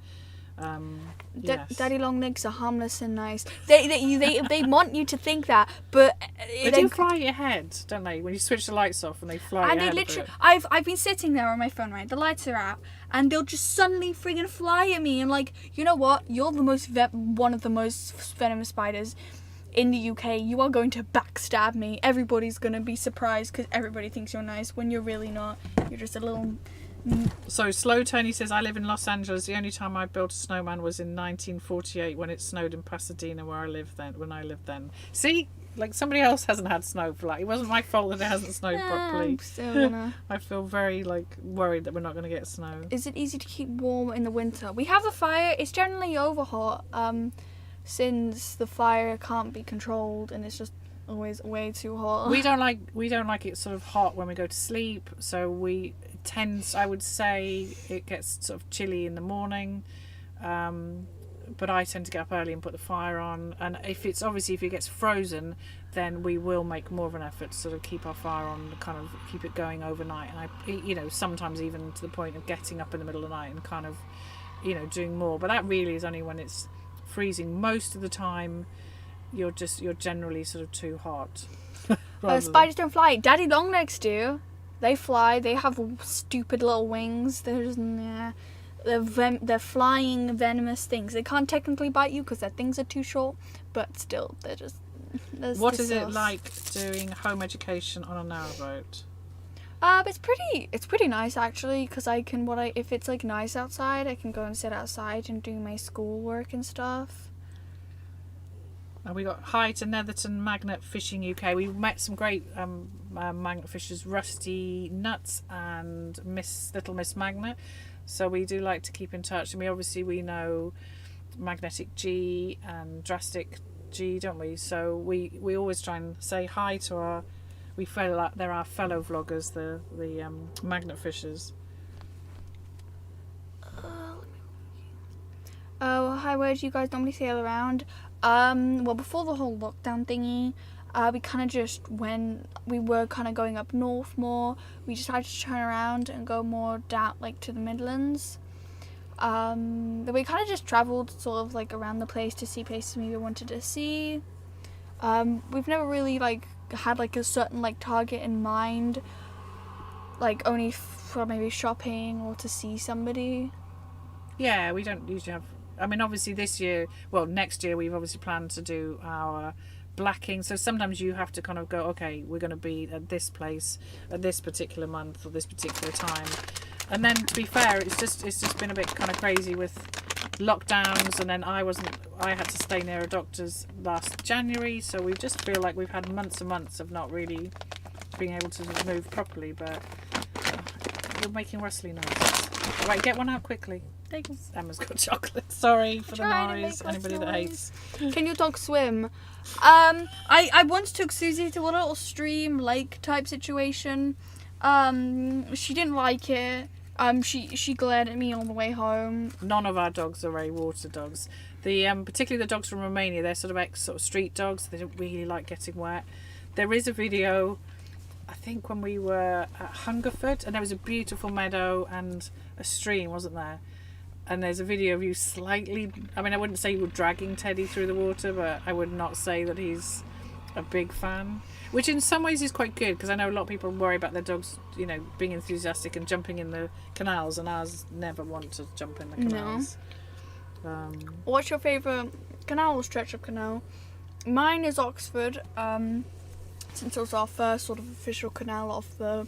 yes. Daddy long legs are harmless and nice. They want you to think that, but they do fly your head, don't they? When you switch the lights off and they fly and your they head. literally, I've been sitting there on my phone, right? The lights are out, and they'll just suddenly friggin' fly at me. And like, you know what? You're the one of the most venomous spiders in the UK. You are going to backstab me. Everybody's gonna be surprised because everybody thinks you're nice when you're really not. You're just a little. So Slow Tony says, I live in Los Angeles. The only time I built a snowman was in 1948 when it snowed in Pasadena when I lived then. See, like, somebody else hasn't had snow for like, it wasn't my fault that it hasn't snowed properly. I'm still gonna... I feel very like worried that we're not going to get snow. Is it easy to keep warm in the winter? We have the fire. It's generally over hot, since the fire can't be controlled and it's just always way too hot. We don't like it sort of hot when we go to sleep, so I would say it gets sort of chilly in the morning, but I tend to get up early and put the fire on, and if it gets frozen, then we will make more of an effort to sort of keep our fire on, kind of keep it going overnight, and sometimes even to the point of getting up in the middle of the night and kind of doing more, but that really is only when it's freezing. Most of the time you're generally sort of too hot. Spiders don't fly. Daddy longlegs do. They fly. They have stupid little wings. They're just, they're flying venomous things. They can't technically bite you because their things are too short, but still, they're just. What is it like doing home education on a narrowboat? It's pretty nice actually, because if it's like nice outside, I can go and sit outside and do my schoolwork and stuff. And we got hi to Netherton Magnet Fishing UK. We met some great magnet fishers, Rusty Nuts and Little Miss Magnet. So we do like to keep in touch, and we know Magnetic G and Drastic G, don't we? So we always try and say hi to they're our fellow vloggers, the magnet fishers. Oh, hi, where do you guys normally sail around? Well, before the whole lockdown thingy, we kind of just, when we were kind of going up north more, we decided to turn around and go more down, like, to the Midlands. But we kind of just travelled sort of, like, around the place to see places we wanted to see. We've never really, like, had, like, a certain, like, target in mind, like, only for maybe shopping or to see somebody. Yeah, we don't usually have... I mean, obviously next year we've obviously planned to do our blacking. So sometimes you have to kind of go, okay, we're going to be at this place at this particular month or this particular time. And then, to be fair, it's just been a bit kind of crazy with lockdowns, and then I had to stay near a doctor's last January, so we just feel like we've had months and months of not really being able to move properly. But you're making rustling noises. Right, get one out quickly. Thanks. Emma's got chocolate. Sorry for the noise. Anybody that hates. Can your dog swim? I once took Susie to a little stream lake type situation. She didn't like it. She glared at me on the way home. None of our dogs are water dogs. The particularly the dogs from Romania, they're sort of sort of street dogs. They don't really like getting wet. There is a video, I think, when we were at Hungerford, and there was a beautiful meadow and a stream, wasn't there? And there's a video of you slightly, I mean, I wouldn't say you were dragging Teddy through the water, but I would not say that he's a big fan. Which in some ways is quite good, because I know a lot of people worry about their dogs, you know, being enthusiastic and jumping in the canals, and ours never want to jump in the canals. No. What's your favourite canal or stretch of canal? Mine is Oxford, since it was our first sort of official canal off the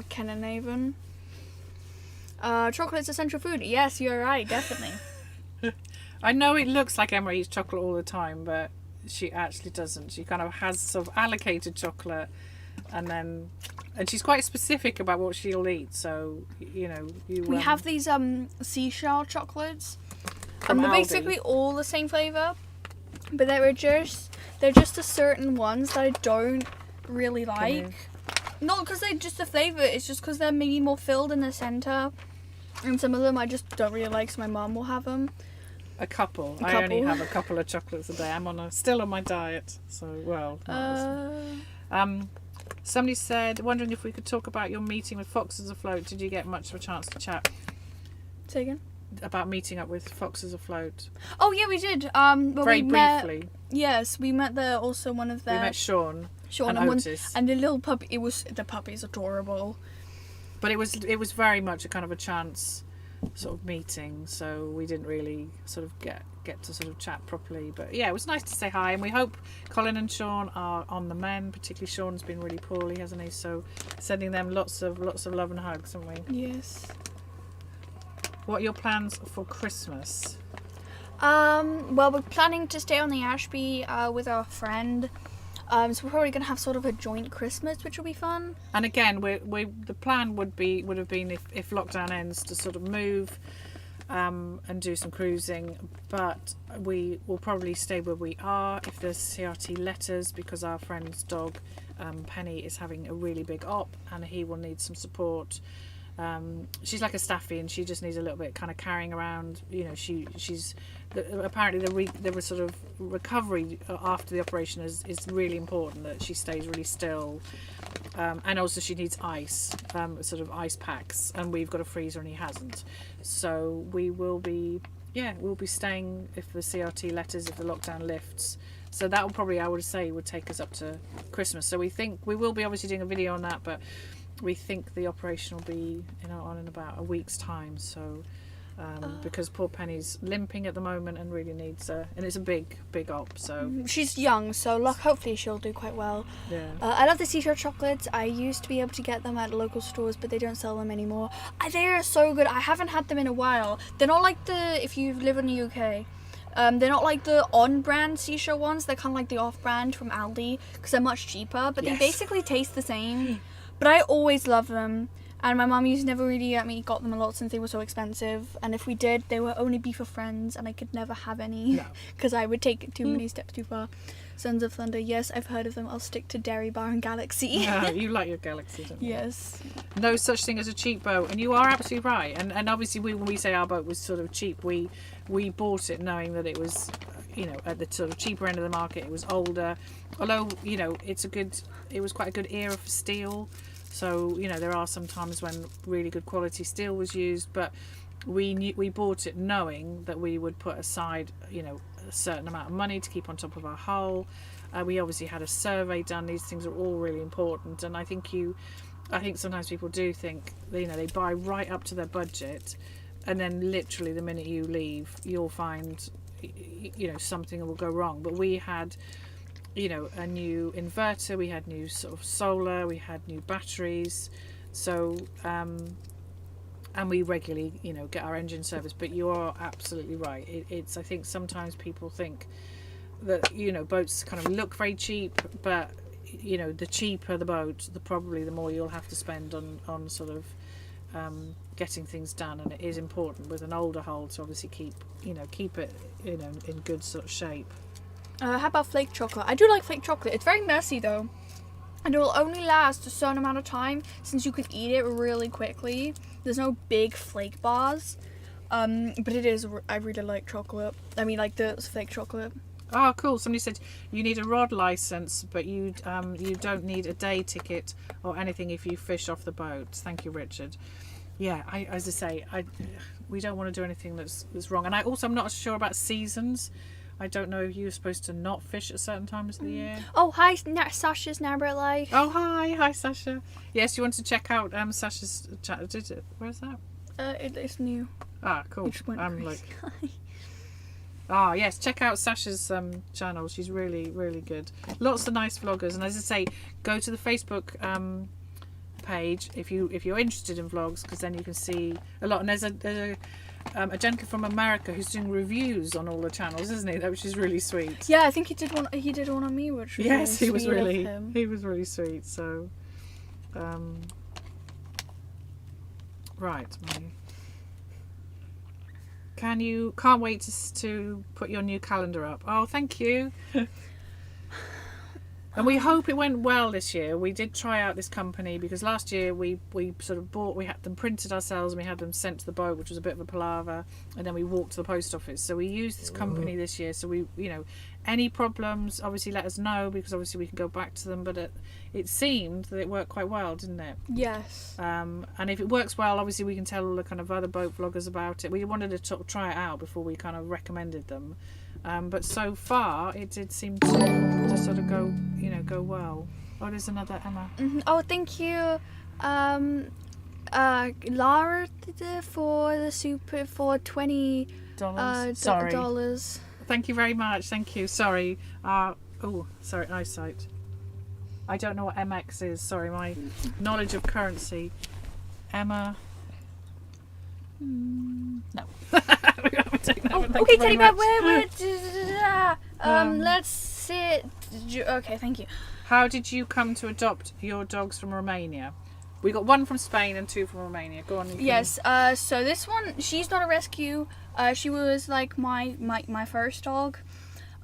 Canal. Chocolate's essential food. Yes, you're right, definitely. I know it looks like Emma eats chocolate all the time, but she actually doesn't. She kind of has sort of allocated chocolate, and she's quite specific about what she'll eat. So you know, we have these seashell chocolates, from and they're Aldi. basically all the same flavour, but they're just the certain ones that I don't really like. Not because they're just the flavour, it's just because they're maybe more filled in the centre. And some of them I just don't really like, so my mum will have them. A couple. I only have a couple of chocolates a day. I'm still on my diet, so well. Somebody said, wondering if we could talk about your meeting with Foxes Afloat. Did you get much of a chance to chat Say again? about meeting up with Foxes Afloat? Oh yeah, we did. Very briefly. Yes, we met there. Also, one of their. We met Sean and and Otis. and the little puppy. The puppy is adorable. But it was very much a kind of a chance sort of meeting, so we didn't really sort of get to sort of chat properly. But yeah, it was nice to say hi, and we hope Colin and Sean are on the mend. Particularly Sean's been really poorly, hasn't he? So sending them lots of love and hugs, haven't we? Yes. What are your plans for Christmas? Well, we're planning to stay on the Ashby with our friend. So we're probably gonna have sort of a joint Christmas, which will be fun. And again, the plan would have been if lockdown ends to sort of move and do some cruising, but we will probably stay where we are if there's CRT letters, because our friend's dog Penny is having a really big op and he will need some support. She's like a staffy, and she just needs a little bit kind of carrying around. You know, she's apparently the sort of recovery after the operation is really important, that she stays really still, and also she needs ice, sort of ice packs, and we've got a freezer and he hasn't. So we'll be staying if the CRT letters, if the lockdown lifts. So that will probably, I would say, would take us up to Christmas. So we think we will be obviously doing a video on that, but we think the operation will be, you know, on in about a week's time. So because poor Penny's limping at the moment and really needs and it's a big op. So she's young, so hopefully she'll do quite well. Yeah. I love the seashell chocolates. I used to be able to get them at local stores, but they don't sell them anymore. They are so good. I haven't had them in a while. They're not like if you live in the UK. They're not like the on-brand seashell ones. They're kind of like the off-brand from Aldi, because they're much cheaper, but Yes. they basically taste the same. But I always love them, and my mum used to never really let me got them a lot since they were so expensive, and if we did, they would only be for friends, and I could never have any because I would take too many steps too far. Sons of Thunder, yes, I've heard of them. I'll stick to Dairy Bar and Galaxy. Yeah, you like your Galaxy, don't you? Yes. No such thing as a cheap boat, and you are absolutely right. And obviously, when we say our boat was sort of cheap, we bought it knowing that it was, you know, at the sort of cheaper end of the market. It was older, although, you know, it was quite a good era for steel. So, you know, there are some times when really good quality steel was used, but we bought it knowing that we would put aside, you know, a certain amount of money to keep on top of our hull. We obviously had a survey done. These things are all really important, and I think sometimes people do think, you know, they buy right up to their budget, and then literally the minute you leave, you'll find, you know, something will go wrong. But we had, you know, a new inverter, we had new sort of solar, we had new batteries, so and we regularly, you know, get our engine service. But you are absolutely right. It's I think sometimes people think that, you know, boats kind of look very cheap, but, you know, the cheaper the boat, probably the more you'll have to spend on sort of getting things done. And it is important with an older hull to obviously keep it, you know, in good sort of shape. How about flake chocolate? I do like flake chocolate. It's very messy though, and it will only last a certain amount of time since you can eat it really quickly. There's no big flake bars, But it is. I really like chocolate. I mean, like the fake chocolate. Oh, cool. Somebody said you need a rod license, but you don't need a day ticket or anything if you fish off the boat. Thank you, Richard. Yeah, as I say, we don't want to do anything that's wrong. And I'm not sure about seasons. I don't know if you're supposed to not fish at certain times of the year. Oh, hi, Sasha's Narrowboat Life. Oh, hi, Sasha. Yes, you want to check out Sasha's channel? Where's that? It's new. Ah, cool. I'm crazy. like, yes, check out Sasha's channel. She's really, really good. Lots of nice vloggers, and as I say, go to the Facebook page if you're interested in vlogs, because then you can see a lot. And there's a gentleman from America who's doing reviews on all the channels, isn't he? Which is really sweet. Yeah, I think he did one. He did one on me, which was yes, really sweet of him. he was really sweet. So, right, can't wait to put your new calendar up. Oh, thank you. And we hope it went well this year. We did try out this company because last year we sort of we had them printed ourselves and we had them sent to the boat, which was a bit of a palaver, and then we walked to the post office. So we used this company this year. So we, any problems, obviously let us know, because obviously we can go back to them. But it seemed that it worked quite well, didn't it? Yes. And if it works well, obviously we can tell all the kind of other boat vloggers about it. We wanted to try it out before we kind of recommended them. But so far, it did seem to sort of go well. Oh, there's another Emma. Mm-hmm. Oh, thank you, Lara, for the super for $20. Sorry. Dollars. Thank you very much. Thank you. Sorry. Sorry. Eyesight. I don't know what MX is. Sorry, my knowledge of currency. Emma. No. Okay, Teddy Bear. Let's sit. Okay, thank you. How did you come to adopt your dogs from Romania? We got one from Spain and two from Romania. Go on. Yes. So this one, she's not a rescue. She was like my first dog.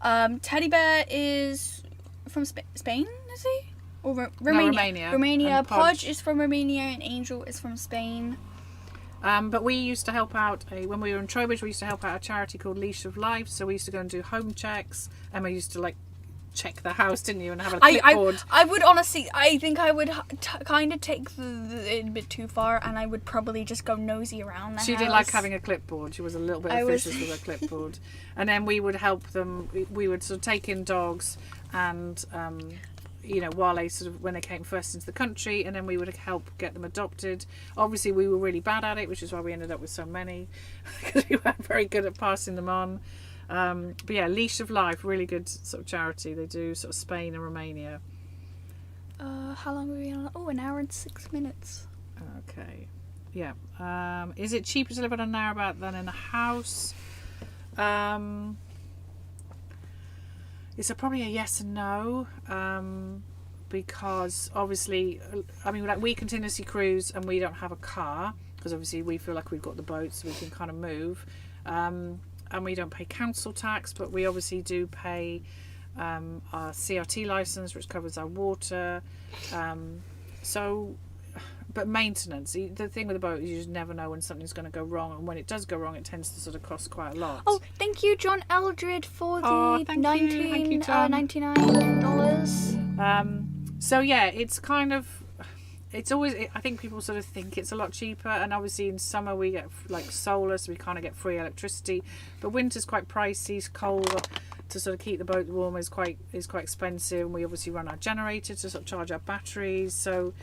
Teddy Bear is from Spain, is he? Or Romania? No, Romania. Romania. Podge. Podge is from Romania, and Angel is from Spain. But we used to help out when we were in Trowbridge. We used to help out a charity called Leash of Life. So we used to go and do home checks. Emma used to check the house, didn't you, and have a clipboard. I would honestly, I think I would kind of take it a bit too far, and I would probably just go nosy around the house. She did like having a clipboard. She was a little bit officious with her clipboard. And then we would help them. We would sort of take in dogs and while they when they came first into the country, and then we would help get them adopted. Obviously we were really bad at it, which is why we ended up with so many, because we weren't very good at passing them on. But yeah, Leash of Life, really good sort of charity. They do sort of Spain and Romania. How long have we been on? Oh, an hour and 6 minutes. Okay. Yeah. Is it cheaper to live on a narrowboat than in a house? It's probably a yes and no, because obviously, we continuously cruise and we don't have a car, because obviously we feel like we've got the boat so we can kind of move, and we don't pay council tax, but we obviously do pay our CRT license, which covers our water, but maintenance, the thing with the boat is you just never know when something's going to go wrong, and when it does go wrong it tends to sort of cost quite a lot. Oh, thank you, John Eldred, for the $19. So yeah, it's always, I think people sort of think it's a lot cheaper, and obviously in summer we get solar, so we kind of get free electricity, but winter's quite pricey. It's cold. To sort of keep the boat warm is quite expensive, and we obviously run our generator to sort of charge our batteries. So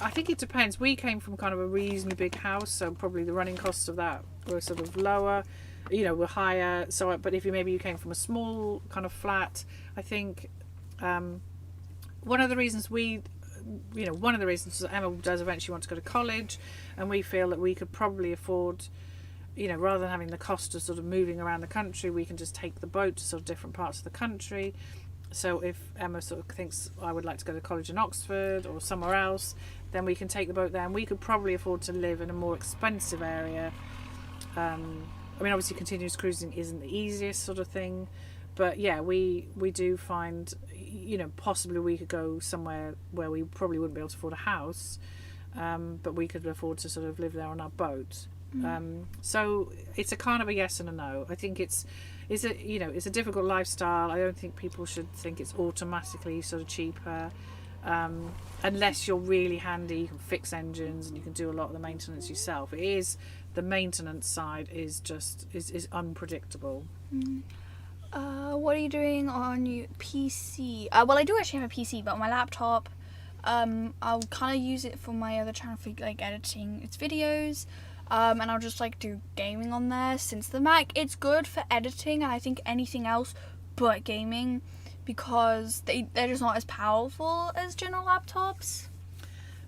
I think it depends. We came from kind of a reasonably big house, so probably the running costs of that were sort of lower, were higher. So, but if you came from a small kind of flat, I think one of the reasons is Emma does eventually want to go to college, and we feel that we could probably afford, rather than having the cost of sort of moving around the country, we can just take the boat to sort of different parts of the country. So if Emma sort of thinks, I would like to go to college in Oxford or somewhere else, then we can take the boat there, and we could probably afford to live in a more expensive area. Obviously continuous cruising isn't the easiest sort of thing, but yeah, we do find, possibly we could go somewhere where we probably wouldn't be able to afford a house, but we could afford to sort of live there on our boat. So it's a kind of a yes and a no. I think it's a difficult lifestyle. I don't think people should think it's automatically sort of cheaper. Unless you're really handy, you can fix engines and you can do a lot of the maintenance yourself. It is, the maintenance side is unpredictable. What are you doing on your PC? Well, I do actually have a PC, but on my laptop, I'll kind of use it for my other channel for like editing its videos. And I'll just like do gaming on there. Since the Mac, it's good for editing, and I think anything else but gaming, because they're just not as powerful as general laptops.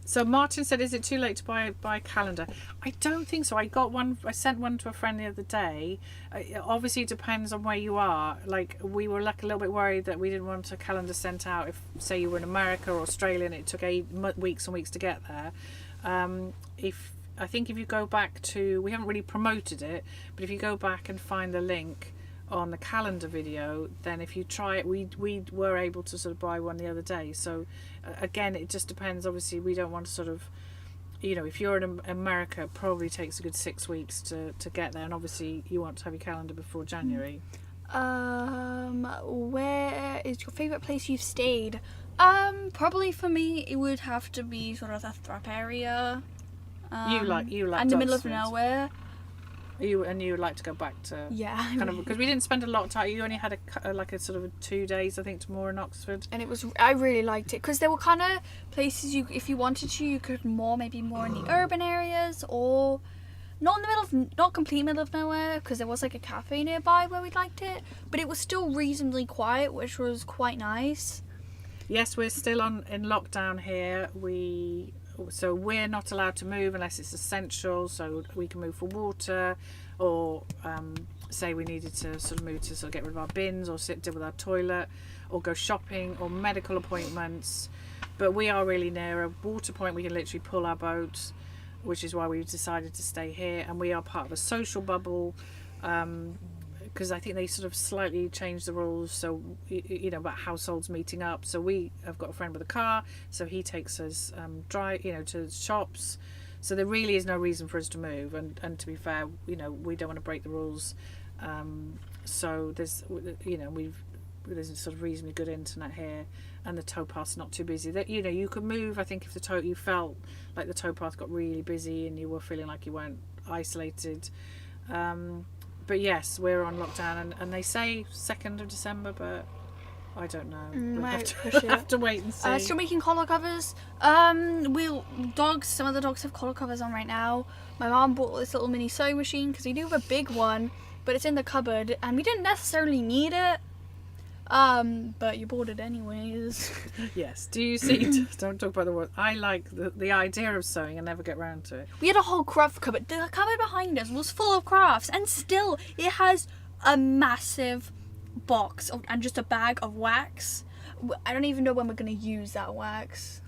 So Martin said, is it too late to buy a calendar? I don't think so. I got one. I sent one to a friend the other day. Obviously, it depends on where you are. Like, we were like a little bit worried that we didn't want a calendar sent out if, say, you were in America or Australia and it took 8 weeks and weeks to get there. I think if you go back to, we haven't really promoted it, but if you go back and find the link on the calendar video, then if you try it, we were able to sort of buy one the other day. So again, it just depends. Obviously, we don't want to sort of, if you're in America, it probably takes a good 6 weeks to get there, and obviously you want to have your calendar before January. Where is your favourite place you've stayed? Probably for me, it would have to be sort of the Thrupp area. You like in the middle of nowhere. You would like to go back to kind of, because we didn't spend a lot of time. You only had a sort of 2 days, I think, to more in Oxford, and I really liked it because there were kind of places if you wanted to, you could maybe more in the urban areas, or not complete middle of nowhere, because there was like a cafe nearby where we liked it, but it was still reasonably quiet, which was quite nice. Yes, we're still in lockdown here. So we're not allowed to move unless it's essential. So we can move for water, or say we needed to sort of move to sort of get rid of our bins, or deal with our toilet, or go shopping, or medical appointments. But we are really near a water point. We can literally pull our boat, which is why we've decided to stay here. And we are part of a social bubble, because I think they sort of slightly changed the rules, so about households meeting up. So I've got a friend with a car, so he takes us to shops. So there really is no reason for us to move, and to be fair, we don't want to break the rules. So there's there's sort of reasonably good internet here, and the towpath's not too busy. That you could move. I think if you felt like the towpath got really busy and you were feeling like you weren't isolated. But yes, we're on lockdown, and they say 2nd of December, but I don't know. We'll have to wait and see. Still making collar covers. Some of the dogs have collar covers on right now. My mum bought this little mini sewing machine, because we do have a big one, but it's in the cupboard, and we didn't necessarily need it. But you bought it anyways. Yes. Do you see? Don't talk about the word. I like the idea of sewing and never get round to it. We had a whole craft cupboard. The cupboard behind us was full of crafts, and still it has a massive box and just a bag of wax. I don't even know when we're going to use that wax.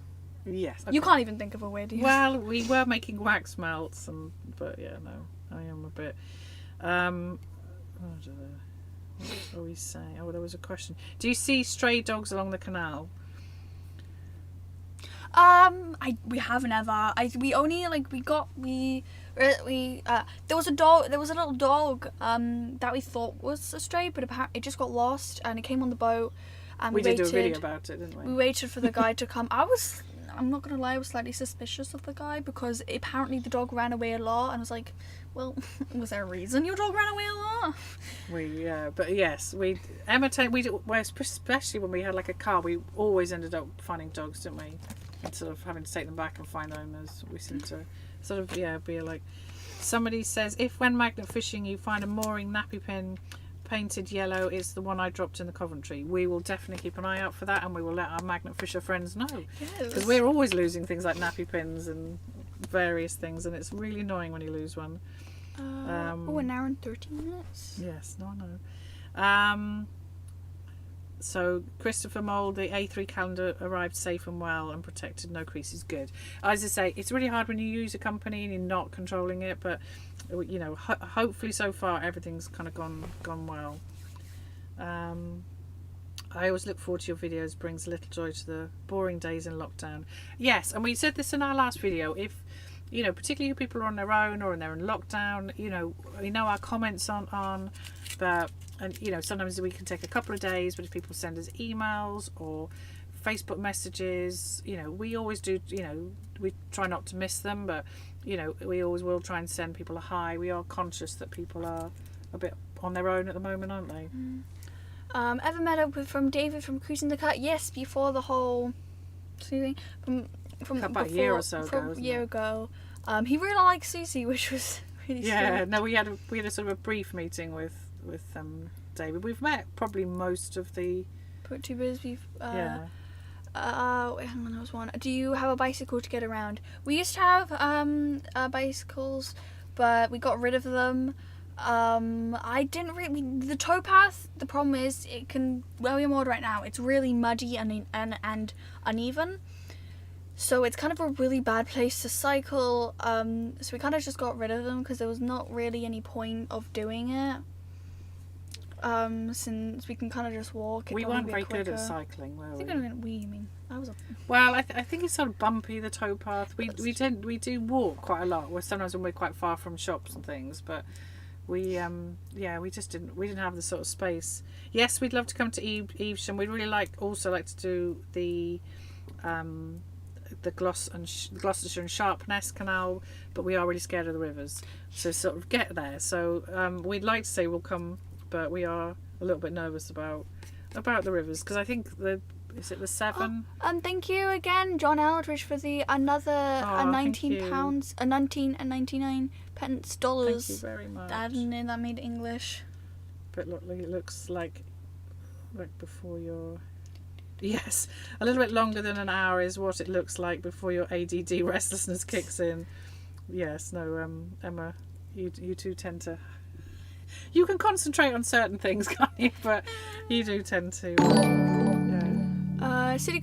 Yes. Okay. You can't even think of a way to use it. Well, we were making wax melts, but yeah, no, I am a bit. What are we saying? Oh, there was a question. Do you see stray dogs along the canal? We haven't ever. We only there was a dog. There was a little dog that we thought was a stray, but apparently it just got lost, and it came on the boat. And we did waited, do a video about it, didn't we? We waited for the guy to come. I'm not gonna lie, I was slightly suspicious of the guy, because apparently the dog ran away a lot, and I was like, well, was there a reason your dog ran away a lot? But yes, especially when we had like a car, we always ended up finding dogs, didn't we? And sort of having to take them back and find owners. We seem to sort of be like. Somebody says, if when magnet fishing you find a mooring nappy pin painted yellow, it's the one I dropped in the Coventry. We will definitely keep an eye out for that, and we will let our magnet fisher friends know, because we're always losing things like nappy pins and various things, and it's really annoying when you lose one. An hour and 13 minutes. Yes, no. So Christopher Mould, the A3 calendar arrived safe and well and protected, no creases, good. As I say, it's really hard when you use a company and you're not controlling it, but hopefully so far everything's kind of gone well. I always look forward to your videos, brings a little joy to the boring days in lockdown. Yes, and we said this in our last video, you know, particularly if people are on their own or they're in lockdown, you know, we know our comments aren't on, but, and you know, sometimes we can take a couple of days, but if people send us emails or Facebook messages, you know, we always do, you know, we try not to miss them, but, you know, we always will try and send people a hi. We are conscious that people are a bit on their own at the moment, aren't they? Ever met up with from David from Cruising the Cut? Yes, before the whole thing from About a year or so ago. A year ago. He really liked Susie, which was really sweet. No, we had a sort of a brief meeting with David. We've met probably most of the YouTubers. We've yeah. wait, hang on, there was one. Do you have a bicycle to get around? We used to have bicycles, but we got rid of them. I didn't really. The towpath. The problem is it can. Where we're moored right now, it's really muddy and uneven. So it's kind of a really bad place to cycle. So we kind of just got rid of them because there was not really any point of doing it. Since we can kind of just walk. We weren't very good at cycling, were we? You mean I was. Well, I think it's sort of bumpy, the towpath. We do walk quite a lot. Where sometimes when we're quite far from shops and things, but we just didn't have the sort of space. Yes, we'd love to come to Evesham. We'd really also like to do the Gloucestershire and Sharpness Canal, but we are really scared of the rivers, so sort of get there. So we'd like to say we'll come, but we are a little bit nervous about the rivers because I think is it the 7? Thank you again, John Eldridge, for the another £19, a 19.99 pence dollars. Thank you very much. I didn't know that made English. But look, it looks like before your. Yes, a little bit longer than an hour is what it looks like before your ADD restlessness kicks in. Yes, no, Emma, you two tend to. You can concentrate on certain things, can't you? But you do tend to. Yeah. Silly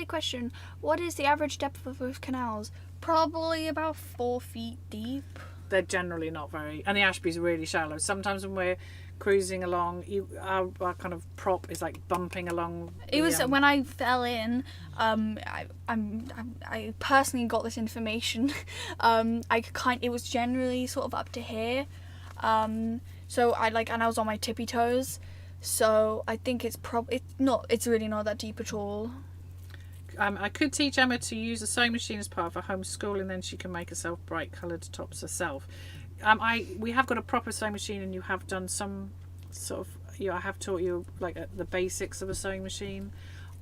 question. What is the average depth of those canals? Probably about 4 feet deep. They're generally not very, and the Ashby's really shallow. Sometimes when we're cruising along, our kind of prop is like bumping along. It was when I fell in. I personally got this information. It was generally sort of up to here. So I was on my tippy toes. So I think it's really not that deep at all. I could teach Emma to use a sewing machine as part of her homeschooling, then she can make herself bright coloured tops herself. We have got a proper sewing machine, and you have done some sort of. I have taught you like the basics of a sewing machine.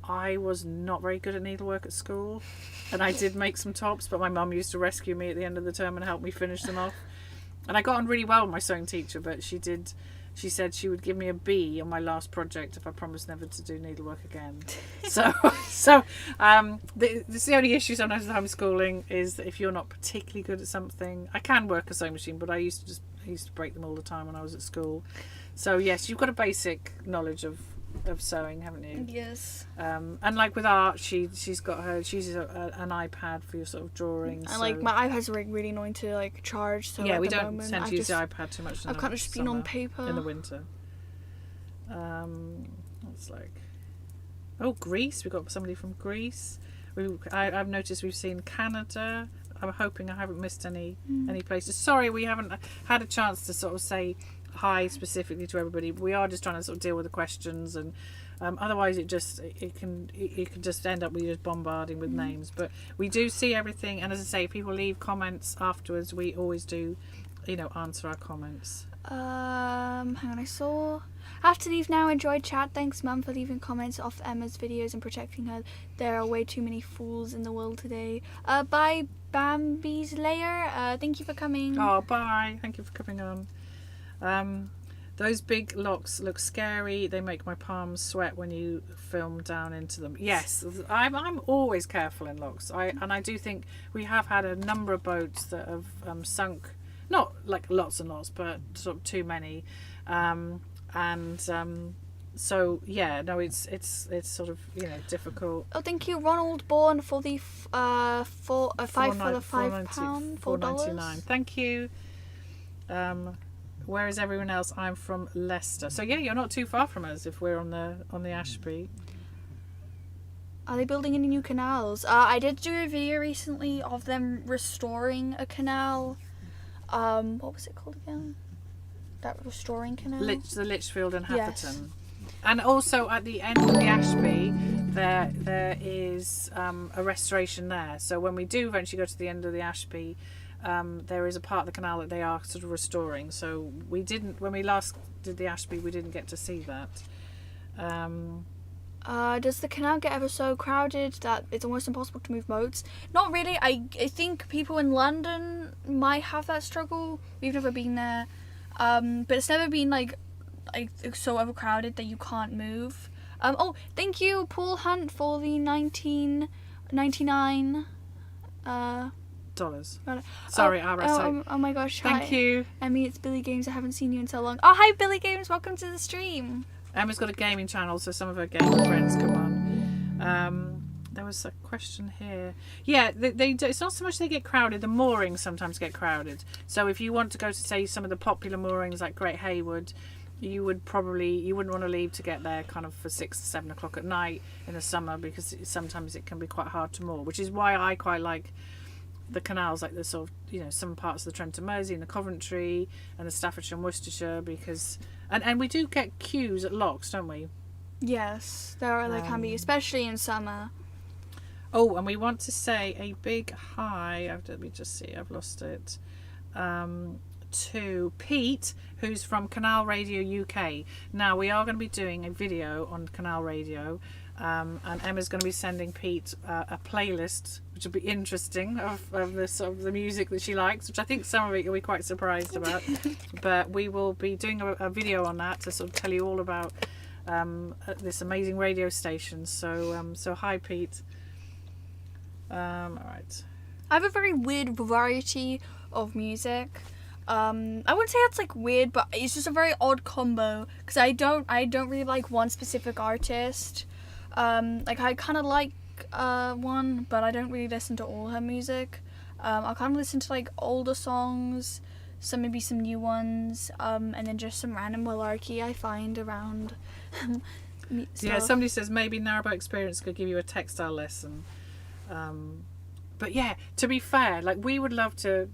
I was not very good at needlework at school, and I did make some tops, but my mum used to rescue me at the end of the term and help me finish them off. And I got on really well with my sewing teacher, but she said she would give me a B on my last project if I promised never to do needlework again. So the only issue sometimes with homeschooling is that if you're not particularly good at something, I can work a sewing machine, but I used to break them all the time when I was at school. So yes, you've got a basic knowledge of sewing, haven't you? Yes. And like with art, she uses an iPad for your sort of drawing. And my iPad's really annoying to charge. So yeah, we don't tend to use the iPad too much. I've kind of just been on paper in the winter. It's like, Greece. We've got somebody from Greece. I've noticed we've seen Canada. I'm hoping I haven't missed any places. Sorry, we haven't had a chance to sort of say hi specifically to everybody. We are just trying to sort of deal with the questions, and otherwise it can just end up with just bombarding with names. But we do see everything, and as I say, if people leave comments afterwards, we always do answer our comments. Hang on, I saw. Have to leave now. Enjoyed chat. Thanks, Mum, for leaving comments off Emma's videos and protecting her. There are way too many fools in the world today. Bye, Bambi's Layer. Thank you for coming. Oh, bye. Thank you for coming on. Those big locks look scary. They make my palms sweat when you film down into them. Yes, I'm always careful in locks. I do think we have had a number of boats that have sunk. Not like lots and lots, but sort of too many. So yeah, no, it's sort of difficult. Oh, thank you, Ronald Bourne, for the £5 for the $4.99. Thank you. Where is everyone else? I'm from Leicester. So yeah, you're not too far from us if we're on the Ashby. Are they building any new canals? I did do a video recently of them restoring a canal. What was it called again? That restoring canal? The Lichfield and Hatherton. Yes. And also at the end of the Ashby, there is a restoration there. So when we do eventually go to the end of the Ashby, there is a part of the canal that they are sort of restoring. So we didn't, when we last did the Ashby, we didn't get to see that. Does the canal get ever so crowded that it's almost impossible to move boats? Not really. I think people in London might have that struggle. We've never been there. But it's never been like so overcrowded that you can't move. Oh, thank you, Paul Hunt, for the $19.99 Dollars. Got it. Sorry, oh my gosh. Thank Hi. you. Emmy, it's Billy Games. I haven't seen you in so long. Oh, hi, Billy Games. Welcome to the stream. Emma's got a gaming channel, so some of her gaming friends come on. There was a question here. Yeah, they do, it's not so much they get crowded. The moorings sometimes get crowded. So if you want to go to, say, some of the popular moorings like Great Haywood, you wouldn't want to leave to get there kind of for 6 or 7 o'clock at night in the summer, because sometimes it can be quite hard to moor, which is why I quite like the canals, like the sort of, some parts of the Trent and Mersey and the Coventry and the Staffordshire and Worcestershire, because and we do get queues at locks, don't we? Yes, there can be, especially in summer. Oh, and we want to say a big hi. Let me just see, I've lost it. To Pete, who's from Canal Radio UK. Now, we are going to be doing a video on Canal Radio, and Emma's going to be sending Pete a playlist, which will be interesting, of the sort of the music that she likes, which I think some of it you'll be quite surprised about. But we will be doing a video on that to sort of tell you all about this amazing radio station. So hi, Pete. All right. I have a very weird variety of music. I wouldn't say it's like weird, but it's just a very odd combo, because I don't really like one specific artist. Like I kind of like one, but I don't really listen to all her music. I kind of listen to like older songs, maybe some new ones, and then just some random malarkey I find around. Yeah, somebody says maybe Narrowboat Experience could give you a textile lesson. But yeah, to be fair, like we would love to,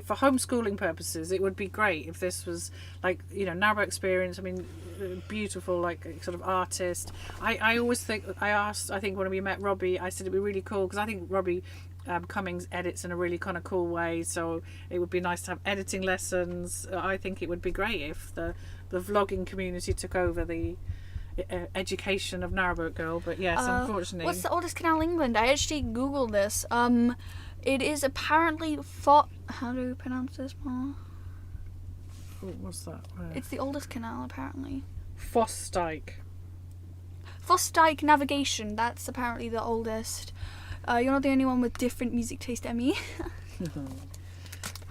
for homeschooling purposes, it would be great if this was like, Narrowboat Experience. I mean, beautiful, like sort of artist. I always think, I think when we met Robbie, I said it'd be really cool, because I think Robbie Cummings edits in a really kind of cool way. So it would be nice to have editing lessons. I think it would be great if the vlogging community took over the education of Narrowboat Girl, but yes, unfortunately. What's the oldest canal in England? I actually googled this. It is apparently how do we pronounce this, Ma? Oh, what's that? It's the oldest canal, apparently. Fosdyke Navigation. That's apparently the oldest. You're not the only one with different music taste, Emmy.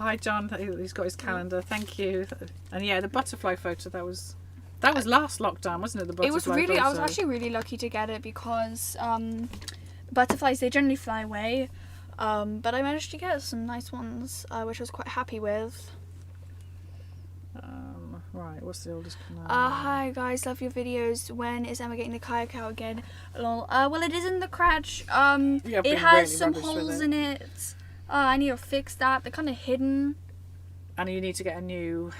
Hi, John. He's got his calendar. Thank you. And yeah, the butterfly photo, that was last lockdown, wasn't it? The butterfly. It was really. photo. I was actually really lucky to get it, because butterflies, they generally fly away, but I managed to get some nice ones, which I was quite happy with. Right, what's the oldest canal? Hi guys, love your videos. When is Emma getting the kayak out again? Lol. Well, it is in the crutch. It has really some rubbish with holes it. in it. I need to fix that. They're kind of hidden. And you need to get a new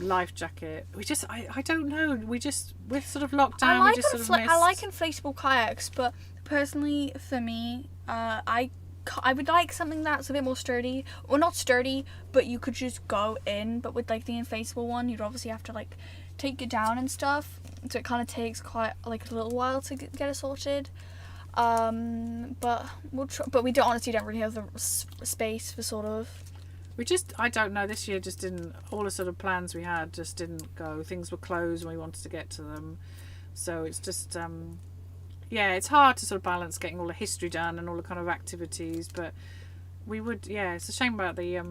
life jacket. I don't know. We're sort of locked down. We just sort of missed. I like inflatable kayaks, but personally, for me, I would like something that's a bit more sturdy. Well, not sturdy, but you could just go in. But with like the inflatable one, you'd obviously have to like take it down and stuff. So it kind of takes quite like a little while to get it sorted. But we'll try. But we honestly don't really have the space for sort of. I don't know, this year just didn't, all the sort of plans we had just didn't go. Things were closed and we wanted to get to them. So it's just, it's hard to sort of balance getting all the history done and all the kind of activities. But we would, it's a shame about the,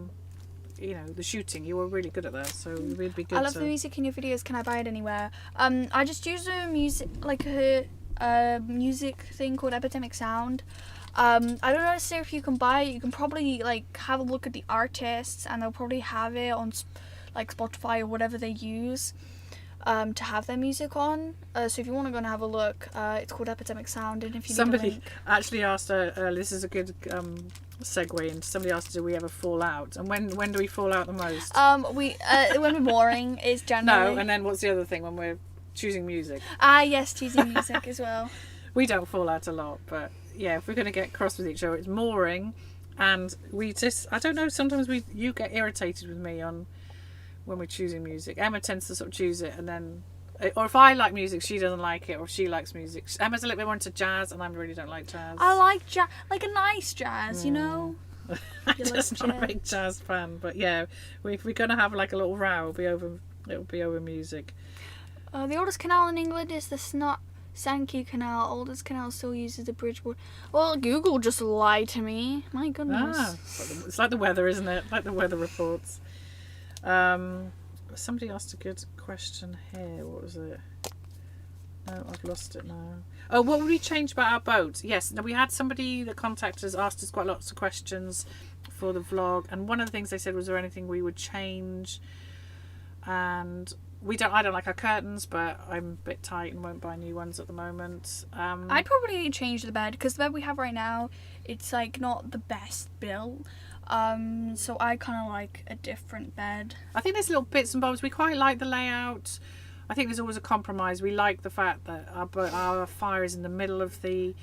the shooting. You were really good at that, so it would be good. I love the music in your videos. Can I buy it anywhere? I just use a music thing called Epidemic Sound. I don't know necessarily if you can buy it. You can probably like have a look at the artists, and they'll probably have it on like Spotify or whatever they use. to have their music on. So if you want to go and have a look, it's called Epidemic Sound, and if you need a Somebody link. actually asked, this is a good segue into, somebody asked, do we ever fall out? And when do we fall out the most? We when we're boring is generally. No, and then what's the other thing when we're choosing music? Yes, choosing music as well. We don't fall out a lot, but yeah, if we're going to get cross with each other, it's mooring, and we just, I don't know, sometimes you get irritated with me on when we're choosing music. Emma tends to sort of choose it, and then, or if I like music, she doesn't like it, or if she likes music. Emma's a little bit more into jazz, and I really don't like jazz. I like jazz, like a nice jazz, you know. I'm just not a big jazz fan, but yeah, if we're going to have like a little row, it'll be over music. The oldest canal in England is the Sankey Canal. Oldest canal still uses the Bridgewater. Well, Google just lied to me. My goodness. It's like the weather, isn't it? Like the weather reports. Somebody asked a good question here. What was it? No, I've lost it now. Oh, what would we change about our boat? Yes, now we had somebody that contacted us, asked us quite lots of questions for the vlog, and one of the things they said was there anything we would change? And I don't like our curtains, but I'm a bit tight and won't buy new ones at the moment. I'd probably change the bed, because the bed we have right now, it's like not the best built. So I kind of like a different bed. I think there's little bits and bobs. We quite like the layout. I think there's always a compromise. We like the fact that our fire is in the middle of the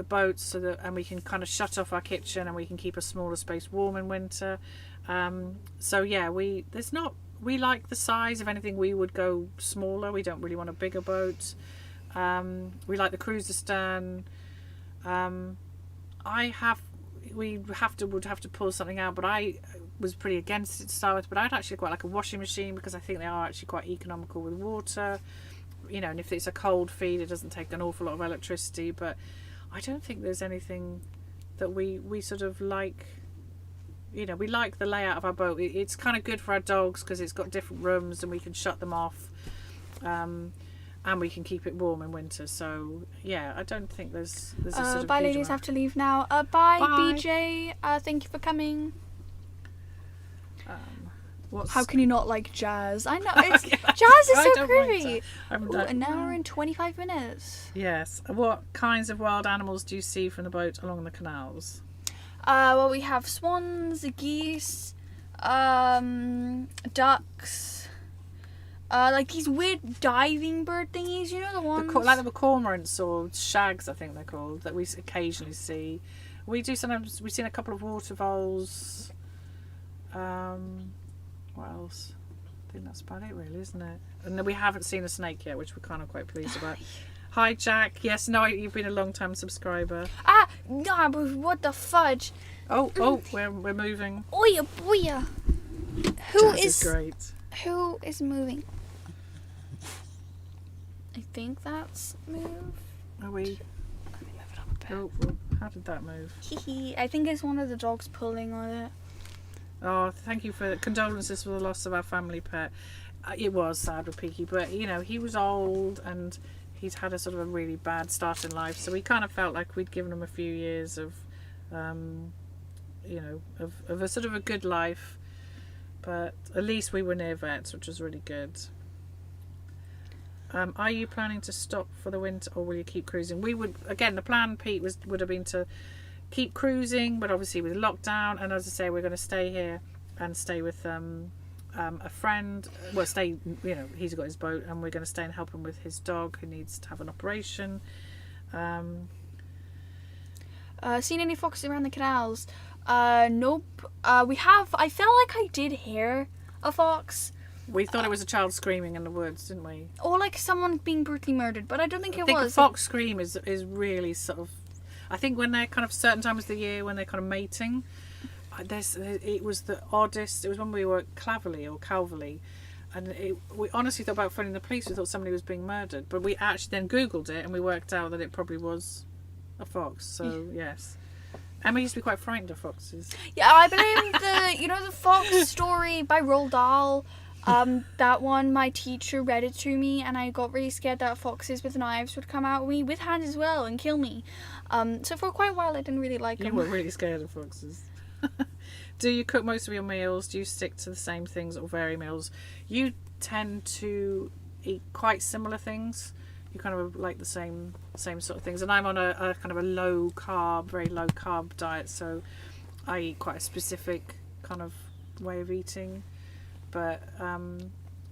boat, and we can kind of shut off our kitchen, and we can keep a smaller space warm in winter. So yeah, we like the size. If anything, we would go smaller. We don't really want a bigger boat. We like the cruiser stern. We would have to pull something out, but I was pretty against it to start with. But I'd actually quite like a washing machine, because I think they are actually quite economical with water. You know, and if it's a cold feed, it doesn't take an awful lot of electricity. But I don't think there's anything that we sort of like. You know, we like the layout of our boat. It's kind of good for our dogs because it's got different rooms and we can shut them off, and we can keep it warm in winter. So yeah, I don't think there's a sort of bye, huge ladies. amount. Have to leave now. Bye, BJ. Thank you for coming. How can you not like jazz? I know jazz is so groovy. An hour and 25 minutes. Yes. What kinds of wild animals do you see from the boat along the canals? Well, we have swans, geese, ducks, like these weird diving bird thingies, you know, the ones? Like the cormorants or shags, I think they're called, that we occasionally see. We've seen a couple of water voles. What else? I think that's about it really, isn't it? And then we haven't seen a snake yet, which we're kind of quite pleased about. Hi Jack. Yes, no, you've been a long time subscriber. No, but what the fudge? Oh, we're moving. Oya boya. Jazz is great. Who is moving? I think that's move. Are we? Let me move it up a bit. Oh, well, how did that move? I think it's one of the dogs pulling on it. Oh, thank you for condolences for the loss of our family pet. It was sad with Peaky, but you know, he was old and he's had a sort of a really bad start in life, so we kind of felt like we'd given him a few years of you know, of a sort of a good life, but at least we were near vets, which was really good. Are you planning to stop for the winter, or will you keep cruising? We would, again, the plan, Pete, would have been to keep cruising, but obviously with lockdown, and as I say, we're going to stay here and stay with a friend. Well, stay, you know, he's got his boat, and we're going to stay and help him with his dog who needs to have an operation. Seen any foxes around the canals? Nope. I felt like I did hear a fox. We thought it was a child screaming in the woods, didn't we? Or like someone being brutally murdered, but I don't think it was. I think a fox scream is really sort of, I think when they're kind of certain times of the year when they're kind of mating, it was the oddest. It was when we were at Calverley, and we honestly thought about phoning the police. We thought somebody was being murdered, but we actually then Googled it and we worked out that it probably was a fox. So yes, Emma used to be quite frightened of foxes. Yeah, I believe the fox story by Roald Dahl. That one, my teacher read it to me, and I got really scared that foxes with knives would come out at me with hands as well and kill me. So for quite a while, I didn't really like them. You were really scared of foxes. Do you cook most of your meals? Do you stick to the same things or vary meals? You tend to eat quite similar things. You kind of like the same sort of things, and I'm on a kind of a low carb, very low carb diet, so I eat quite a specific kind of way of eating. But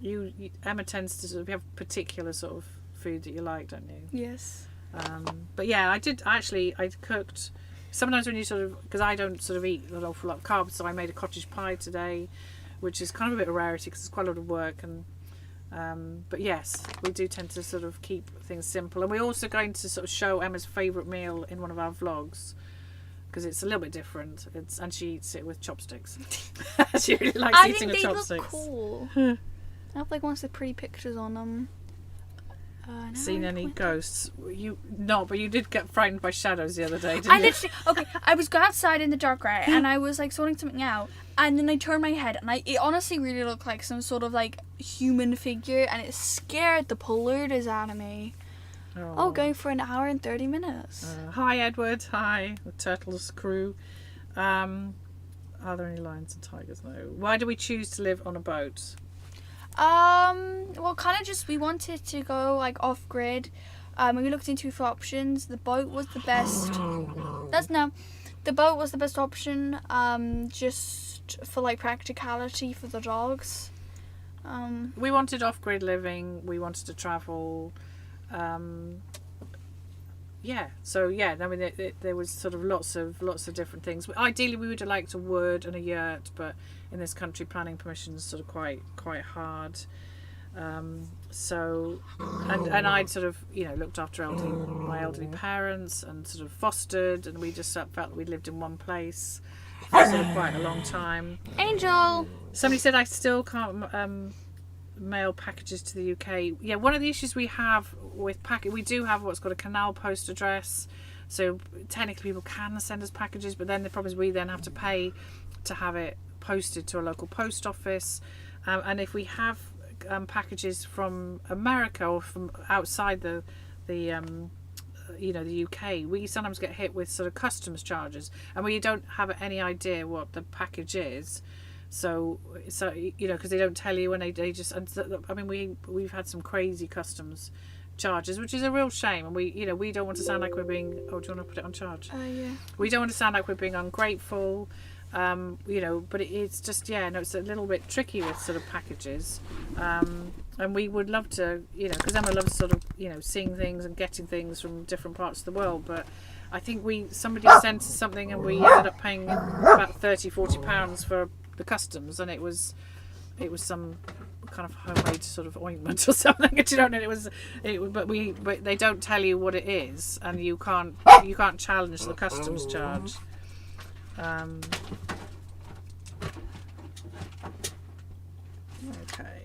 you Emma tends to sort of have particular sort of food that you like, don't you? Yes. But yeah, I cooked. Sometimes when you sort of, because I don't sort of eat an awful lot of carbs, so I made a cottage pie today, which is kind of a bit of a rarity because it's quite a lot of work. And but yes, we do tend to sort of keep things simple, and we're also going to sort of show Emma's favourite meal in one of our vlogs because it's a little bit different. And she eats it with chopsticks. She really likes eating with chopsticks. I think they look cool. I have like one of the pretty pictures on them. Seen any ghosts? But you did get frightened by shadows the other day, didn't you? I literally, I was outside in the dark, right, and I was like sorting something out, and then I turned my head, and it honestly really looked like some sort of like human figure, and it scared the polluted out of me. Going for an hour and 30 minutes. Hi Edward, hi, the Turtles crew. Are there any lions and tigers? No. Why do we choose to live on a boat? Well, kind of just, we wanted to go like off grid. We looked into a few options. The boat was the best. The boat was the best option. Just for like practicality for the dogs. We wanted off grid living. We wanted to travel. There was sort of lots of different things. Ideally, we would have liked a wood and a yurt, but in this country, planning permission is sort of quite hard. And I'd sort of looked after my elderly parents and sort of fostered, and we just felt that we lived in one place for sort of quite a long time. Angel. Somebody said I still can't mail packages to the UK. Yeah, one of the issues we have with we do have what's called a canal post address, so technically people can send us packages, but then the problem is we then have to pay to have it posted to a local post office, and if we have packages from America or from outside the UK, we sometimes get hit with sort of customs charges, and we don't have any idea what the package is. So because they don't tell you when they just. I mean, we've had some crazy customs charges, which is a real shame, and we don't want to sound like we're being. Oh, do you want to put it on charge? Yeah. We don't want to sound like we're being ungrateful, but it's just it's a little bit tricky with sort of packages, and we would love to, because Emma loves sort of seeing things and getting things from different parts of the world, but. I think somebody sent us something and we ended up paying about £30-40 for the customs, and it was some kind of homemade sort of ointment or something. Do you know? And but they don't tell you what it is, and you can't challenge the customs charge. Okay.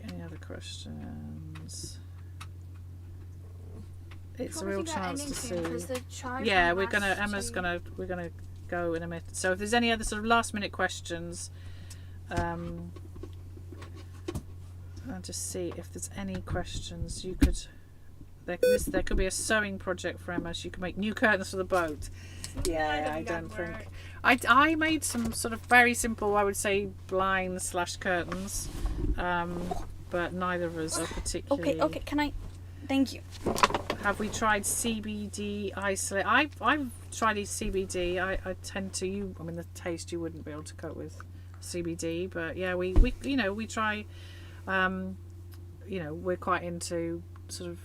Any other questions? It's a real chance to see. Yeah, we're gonna go in a minute. So if there's any other sort of last minute questions, I'll just see if there's any questions. There could be a sewing project for Emma. She could make new curtains for the boat. Yeah, I don't think. I made some sort of very simple, I would say, blinds / curtains, but neither of us are particularly. Okay. Can I? Thank you. Have we tried CBD isolate? I've tried CBD. I tend to. The taste you wouldn't be able to cope with CBD, but yeah, we try. We're quite into sort of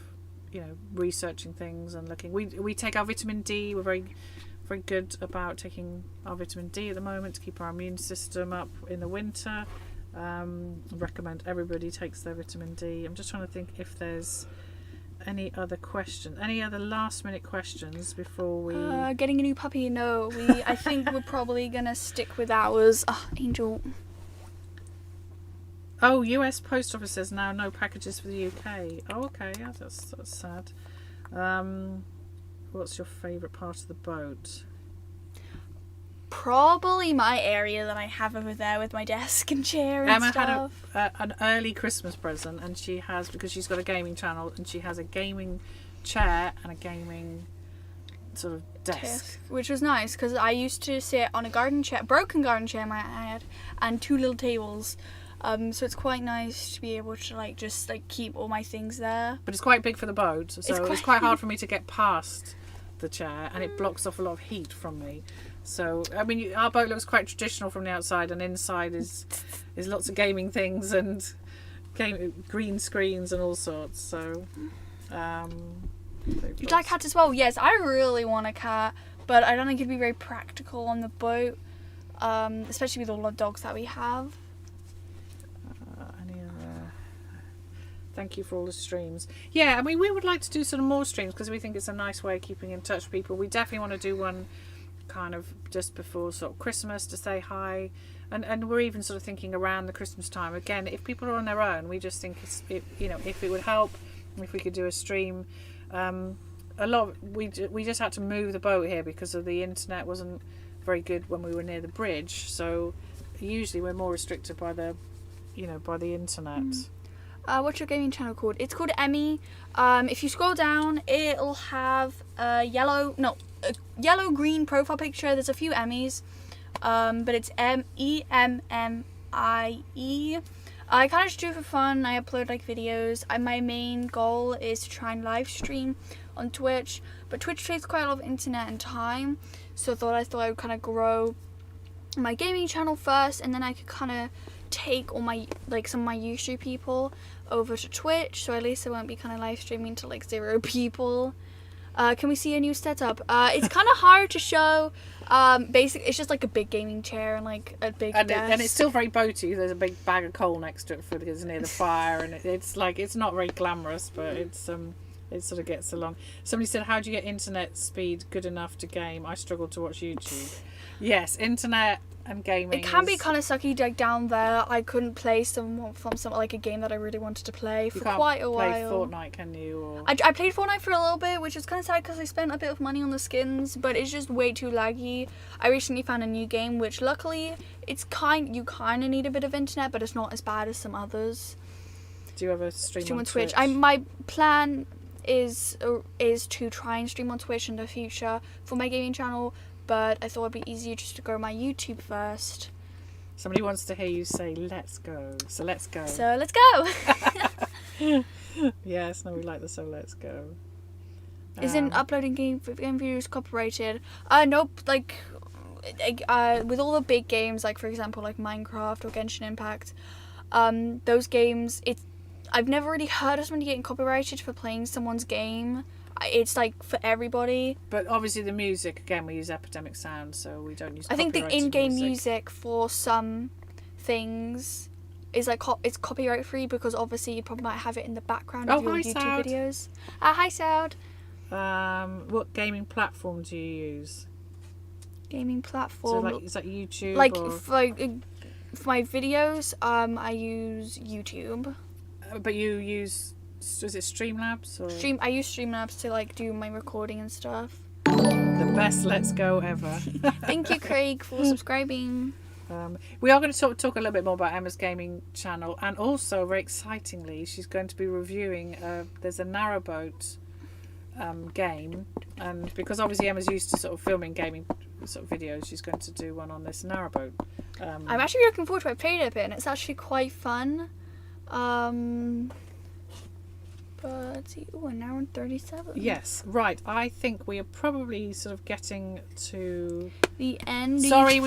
researching things and looking. We take our vitamin D. We're very very good about taking our vitamin D at the moment to keep our immune system up in the winter. I recommend everybody takes their vitamin D. I'm just trying to think if there's any other questions, any other last minute questions before we getting a new puppy. No, I think we're probably gonna stick with ours. Angel. Oh, US Post Office says now no packages for the UK. Oh, okay, yeah, that's sad. What's your favourite part of the boat? Probably my area that I have over there with my desk and chair and Emma stuff. had an early Christmas present, and she has, because she's got a gaming channel, and she has a gaming chair and a gaming sort of desk. Which was nice, because I used to sit on a broken garden chair, might I add, and 2 little tables. So it's quite nice to be able to like just like keep all my things there. But it's quite big for the boat, so it's quite hard for me to get past the chair, and it blocks off a lot of heat from me. So I mean, our boat looks quite traditional from the outside, and inside is lots of gaming things and green screens and all sorts. So You'd like cats as well? Yes, I really want a cat, but I don't think it'd be very practical on the boat, especially with all the dogs that we have. Thank you for all the streams. Yeah, I mean, we would like to do sort of more streams because we think it's a nice way of keeping in touch with people. We definitely want to do one kind of just before sort of Christmas to say hi. And we're even sort of thinking around the Christmas time. Again, if people are on their own, we just think if it would help if we could do a stream. We just had to move the boat here because of the internet wasn't very good when we were near the bridge. So usually we're more restricted by the internet. What's your gaming channel called? It's called Emmy. If you scroll down, it'll have a yellow-green profile picture. There's a few Emmys, but it's Emmie. I kind of just do it for fun. I upload like videos. My main goal is to try and live stream on Twitch, but Twitch takes quite a lot of internet and time, so I thought I would kind of grow my gaming channel first, and then I could kind of take all my some of my YouTube people over to Twitch, so at least I won't be kind of live streaming to like 0 people. Can we see a new setup? It's kind of hard to show. Basically, it's just like a big gaming chair and like a big desk. And it's still very boaty. There's a big bag of coal next to it because it's near the fire, and it's not very glamorous, but it sort of gets along. Somebody said, "How do you get internet speed good enough to game? I struggle to watch YouTube." Yes, internet and gaming. It can be kind of sucky. Like down there, I couldn't play some like a game that I really wanted to play for quite a while. You can't play Fortnite, can you? Or... I played Fortnite for a little bit, which was kind of sad because I spent a bit of money on the skins, but it's just way too laggy. I recently found a new game, which luckily you kind of need a bit of internet, but it's not as bad as some others. Do you ever stream on Twitch? My plan is to try and stream on Twitch in the future for my gaming channel, but I thought it'd be easier just to grow my YouTube first. Somebody wants to hear you say "let's go," so let's go. So let's go. Yes, no, we like the "so let's go." Isn't uploading game videos copyrighted? Nope. Like, with all the big games, like for example, like Minecraft or Genshin Impact, those games, I've never really heard of somebody getting copyrighted for playing someone's game. It's like for everybody. But obviously the music, again, we use Epidemic Sound, so we don't use I think the in-game music for some things is like it's copyright free because obviously you probably might have it in the background of your YouTube Sound. videos. Hi Sound. What gaming platform do you use? Gaming platform. So is that YouTube? Like or... for my videos, I use YouTube. But you use, is it Streamlabs or? I use Streamlabs to like do my recording and stuff. The best Let's Go ever. Thank you, Craig, for subscribing. We are going to talk a little bit more about Emma's gaming channel, and also very excitingly, she's going to be reviewing. There's a Narrowboat game, and because obviously Emma's used to sort of filming gaming sort of videos, she's going to do one on this Narrowboat. I'm actually looking forward to it. I played it a bit, and it's actually quite fun. But let's see. Oh, an hour and 37. Yes, right. I think we are probably sort of getting to the end. Sorry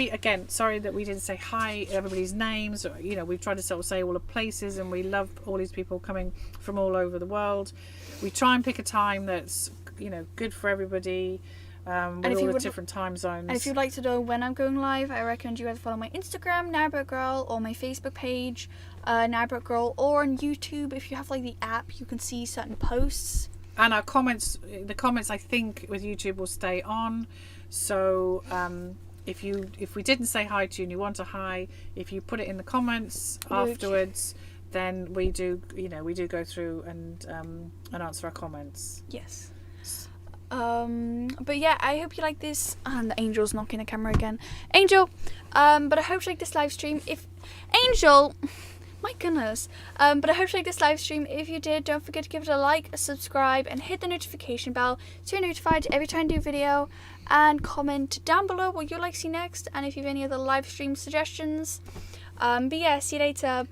that we didn't say hi everybody's names. You know, we've tried to sort of say all the places, and we love all these people coming from all over the world. We try and pick a time that's, you know, good for everybody. With all the different time zones. And if you'd like to know when I'm going live, I recommend you guys follow my Instagram, Narrowboat Girl, or my Facebook page, Narrowboat Girl, or on YouTube. If you have like the app, you can see certain posts. And our comments, the comments I think with YouTube will stay on. So if we didn't say hi to you and you want a hi, if you put it in the comments afterwards, then we do go through and answer our comments. Yes. But yeah, I hope you like this. And the Angel's knocking the camera again. Angel! But I hope you like this live stream. Angel! My goodness. But I hope you like this live stream. If you did, don't forget to give it a like, a subscribe, and hit the notification bell so you're notified every time I do a video. And comment down below what you'd like to see next, and if you have any other live stream suggestions. But yeah, see you later.